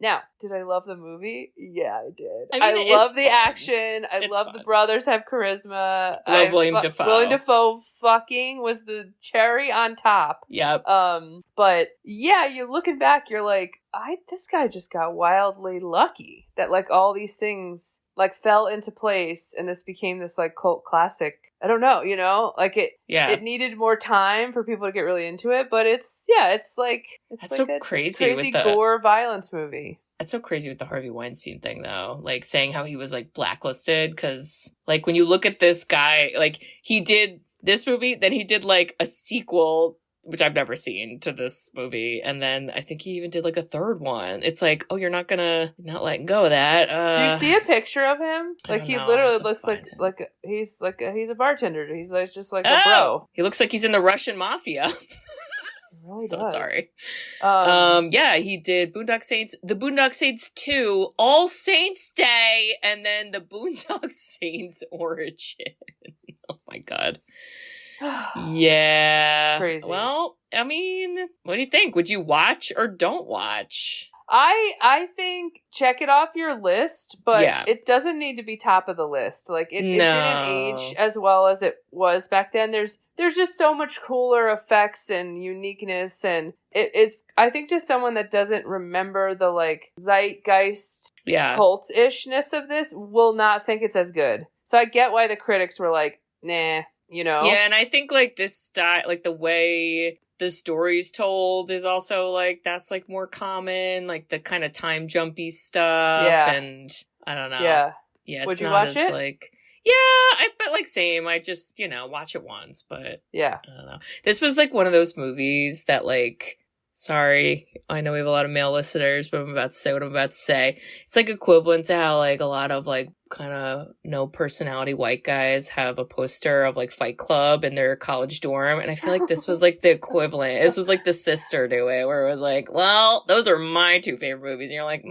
Now, did I love the movie? Yeah, I did. I mean, love the action. I love the brothers have charisma. I love Willem Dafoe. Willem Dafoe fucking was the cherry on top. Yep. But yeah, you're looking back, you're like, this guy just got wildly lucky that like all these things like fell into place and this became this like cult classic. I don't know, you know, like it needed more time for people to get really into it, but it's like that's like so crazy with the gore violence movie. That's so crazy with the Harvey Weinstein thing, though. Like, saying how he was, like, blacklisted, because, like, when you look at this guy, like, he did this movie, then he did, like, a sequel, which I've never seen, to this movie, and then I think he even did, like, a third one. It's like, oh, you're not letting go of that. Do you see a picture of him? Like, he literally looks like he's a bartender. He's like just like a bro. He looks like he's in the Russian mafia. Really so does. Sorry. Yeah, he did Boondock Saints, the Boondock Saints 2, All Saints Day, and then the Boondock Saints Origin. Oh my god. Yeah. Crazy. Well, I mean, what do you think? Would you watch or don't watch? I think check it off your list, but it doesn't need to be top of the list. Like it didn't age as well as it was back then. There's just so much cooler effects and uniqueness, and it's I think just someone that doesn't remember the like zeitgeist cult-ishness of this will not think it's as good. So I get why the critics were like, nah, you know? Yeah, and I think like this style, like the way the story's told is also like, that's like more common, like the kind of time jumpy stuff. Yeah. And I don't know. Yeah. Yeah. It's Would you not watch as it? like, yeah, but like same. I just, watch it once, but yeah. I don't know. This was like one of those movies that like, sorry, I know we have a lot of male listeners, but I'm about to say what I'm about to say. It's like equivalent to how like a lot of like kind of no personality white guys have a poster of like Fight Club in their college dorm. And I feel like this was like the equivalent. This was like the sister to it, where it was like, well, those are my two favorite movies. And you're like,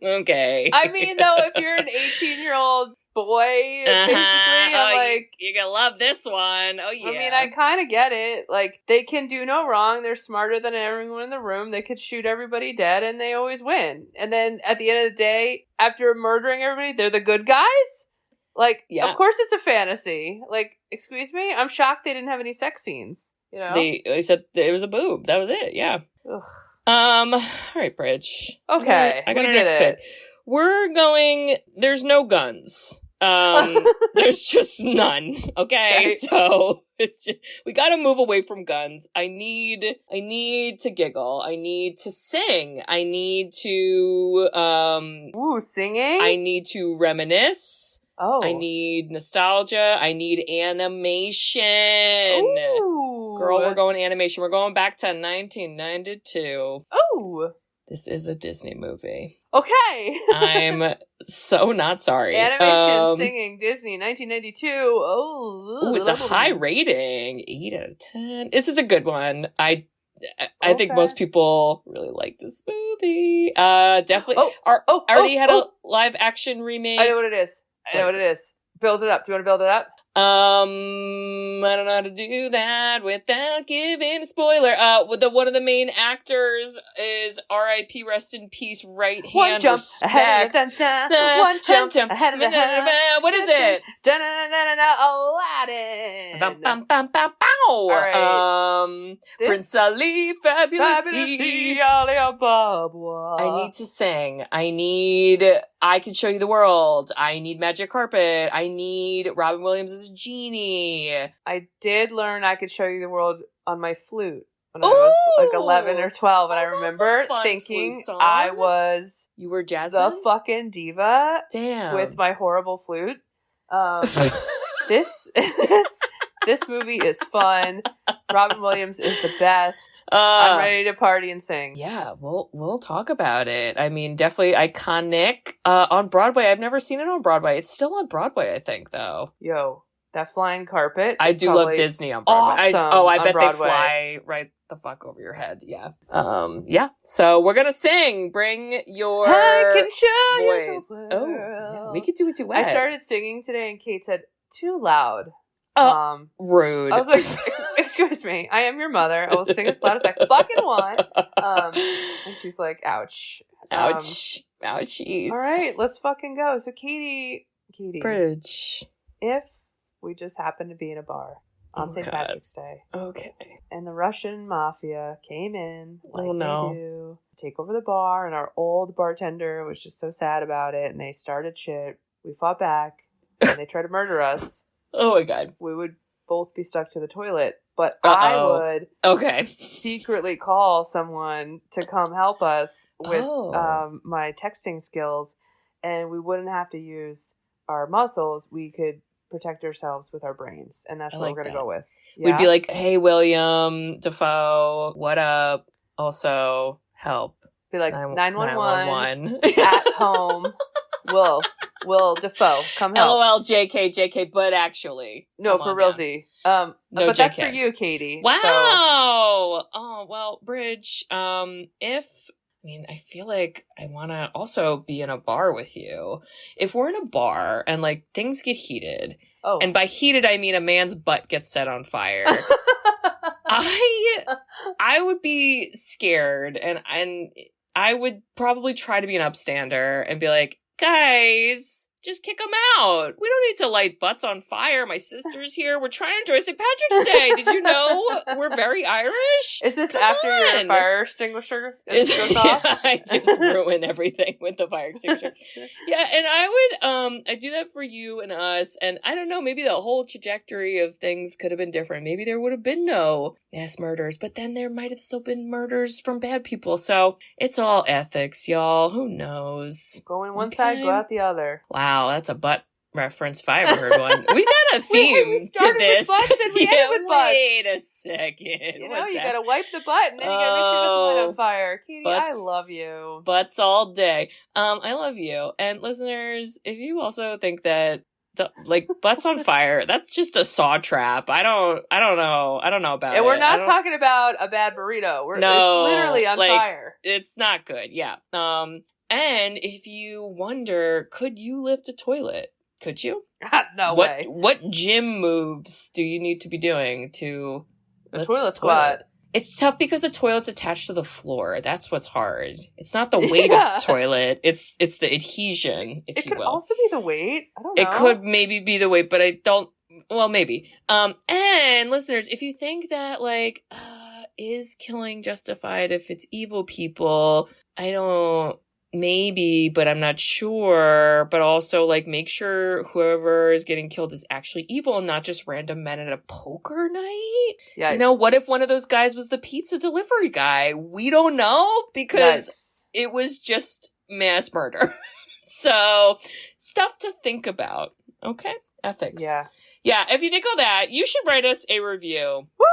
okay. I mean, though, if you're an 18-year-old boy, basically, I'm like, you're gonna love this one. Oh yeah. I mean, I kind of get it. Like, they can do no wrong. They're smarter than everyone in the room. They could shoot everybody dead, and they always win. And then at the end of the day, after murdering everybody, they're the good guys. Like, of course, it's a fantasy. Like, excuse me, I'm shocked they didn't have any sex scenes. You know, they said it was a boob. That was it. Yeah. Ugh. All right, Bridge. Okay, I got we our did next it. pick. We're going. There's no guns. There's just none. Okay, so it's just, we got to move away from guns. I need to giggle. I need to sing. I need to singing. I need to reminisce. Oh, I need nostalgia. I need animation. Ooh. Girl, we're going animation. We're going back to 1992. Oh. This is a Disney movie. Okay. I'm so not sorry. Animation, singing, Disney, 1992. Oh. Ooh, it's a high rating. 8 out of 10. This is a good one. I think most people really like this movie. Definitely. Already had a live action remake. I know what it is. Build it up. Do you want to build it up? I don't know how to do that without giving a spoiler. One of the main actors is R.I.P. Rest in peace. Right hand One jump respect. ahead of the One jump ahead of the What is it? Aladdin. All right. Prince Ali, fabulous he. I need to sing. I Can Show You the World. I need Magic Carpet. I need Robin Williams as a genie. I did learn I Could Show You the World on my flute when I was like 11 or 12, and I remember thinking I was you were Jasmine? the fucking diva. Damn. With my horrible flute. This movie is fun. Robin Williams is the best. I'm ready to party and sing. Yeah, we'll talk about it. I mean, definitely iconic. On Broadway, I've never seen it on Broadway. It's still on Broadway, I think, though. Yo, that flying carpet. I do love Disney on Broadway. Awesome I bet Broadway. they fly right the fuck over your head. Yeah. Yeah. So we're gonna sing. Bring your I can show voice. You the world. Oh, yeah. We could do a duet. I started singing today, and Kate said, "Too loud." Rude. I was like, excuse me, I am your mother. I will sing as loud as I fucking want. And she's like, ouch. Ouch. Ouchies. All right, let's fucking go. So Katie. Bridge. If we just happen to be in a bar on St. Patrick's Day. Okay. And the Russian mafia came in like they do, take over the bar, and our old bartender was just so sad about it, and they started shit. We fought back, and they tried to murder us. Oh my god. We would both be stuck to the toilet, but I would secretly call someone to come help us with my texting skills, and we wouldn't have to use our muscles. We could protect ourselves with our brains, and that's what we're going to go with. Yeah? We'd be like, hey, Willem Dafoe, what up? Also, help. Be like, 911 at home. Will Dafoe, come help. LOL, JK, but actually. No, for realsy. No, but JK. that's for you, Katie. Wow. So. Oh, well, Bridge, I feel like I want to also be in a bar with you. If we're in a bar and, like, things get heated, and by heated, I mean a man's butt gets set on fire, I would be scared, and I would probably try to be an upstander and be like, guys, just kick them out. We don't need to light butts on fire. My sister's here. We're trying to enjoy St. Patrick's Day. Did you know we're very Irish? Is this after your fire extinguisher goes off? Yeah, I just ruin everything with the fire extinguisher. Yeah, and I would I do that for you and us, and I don't know, maybe the whole trajectory of things could have been different. Maybe there would have been no mass murders, but then there might have still been murders from bad people. So it's all ethics, y'all. Who knows? Go in one side, go out the other. Wow, that's a butt reference if I ever heard one. We got a theme to this. Wait a second. You know, you gotta wipe the butt and then you gotta make sure it doesn't light on fire. Katie, I love you. Butts all day. I love you. And listeners, if you also think that like butts on fire, that's just a saw trap. I don't know about it. And we're not talking about a bad burrito. It's literally on fire. It's not good. Yeah. And if you wonder, could you lift a toilet? Could you? No way. What gym moves do you need to be doing to lift toilet squat? It's tough because the toilet's attached to the floor. That's what's hard. It's not the weight of the toilet. It's the adhesion, if you will. It could also be the weight. I don't know. It could maybe be the weight, but I don't. Well, maybe. And listeners, if you think that is killing justified if it's evil people? Maybe, but I'm not sure. But also, like, make sure whoever is getting killed is actually evil and not just random men at a poker night. Yikes. You know, what if one of those guys was the pizza delivery guy? We don't know because it was just mass murder. So, stuff to think about. Okay? Ethics. Yeah. Yeah, if you think of that, you should write us a review. Woo!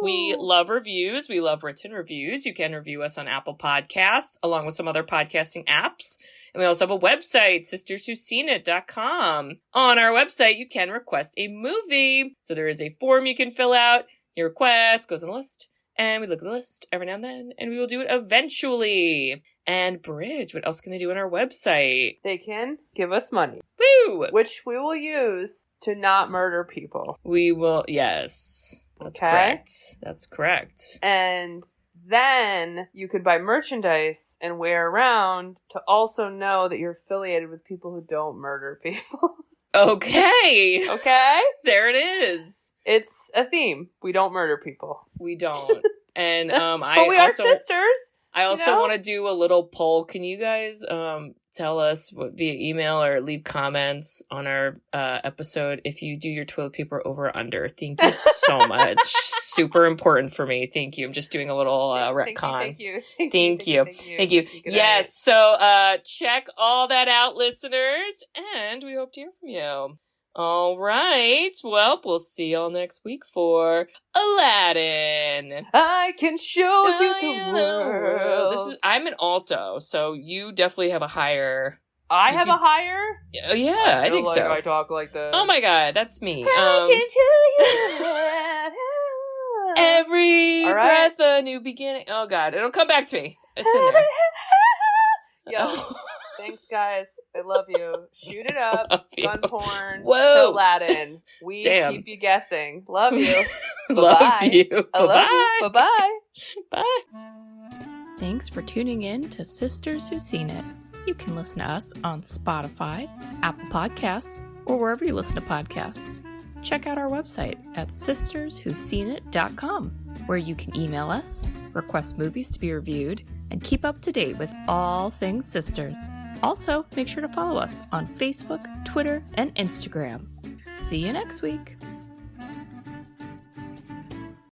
We love reviews. We love written reviews. You can review us on Apple Podcasts, along with some other podcasting apps. And we also have a website, sisterswho'seenit.com. On our website, you can request a movie. So there is a form you can fill out. Your request goes on the list. And we look at the list every now and then. And we will do it eventually. And Bridge, what else can they do on our website? They can give us money. Woo! Which we will use to not murder people. We will, yes. That's Okay. correct. That's correct. And then you could buy merchandise and wear around to also know that you're affiliated with people who don't murder people. Okay. Okay? There it is. It's a theme. We don't murder people. We don't. And but we are sisters. I also know? want to do a little poll. Can you guys tell us via email or leave comments on our episode if you do your toilet paper over or under? Thank you so much. Super important for me. Thank you. I'm just doing a little retcon. Thank you. Thank you. Good Yes. night. So check all that out, listeners, and we hope to hear from you. All right. Well, we'll see y'all next week for Aladdin. I can show you the world. I'm an alto, so you definitely have a higher. I have a higher? Oh, yeah, I think like so. I talk like this. Oh my god, that's me. I can show you Every All right. breath a new beginning. Oh god, it'll come back to me. It's in there. Yo, thanks guys. I love you. Shoot it up. Love you. Gun porn. Whoa. Aladdin. We Damn. keep you guessing. Love you. Love Bye-bye. you. I love Bye-bye. you. Bye-bye. Bye. Thanks for tuning in to Sisters Who Seen It. You can listen to us on Spotify, Apple Podcasts, or wherever you listen to podcasts. Check out our website at sisterswho'seenit.com, where you can email us, request movies to be reviewed, and keep up to date with all things sisters. Also, make sure to follow us on Facebook, Twitter, and Instagram. See you next week.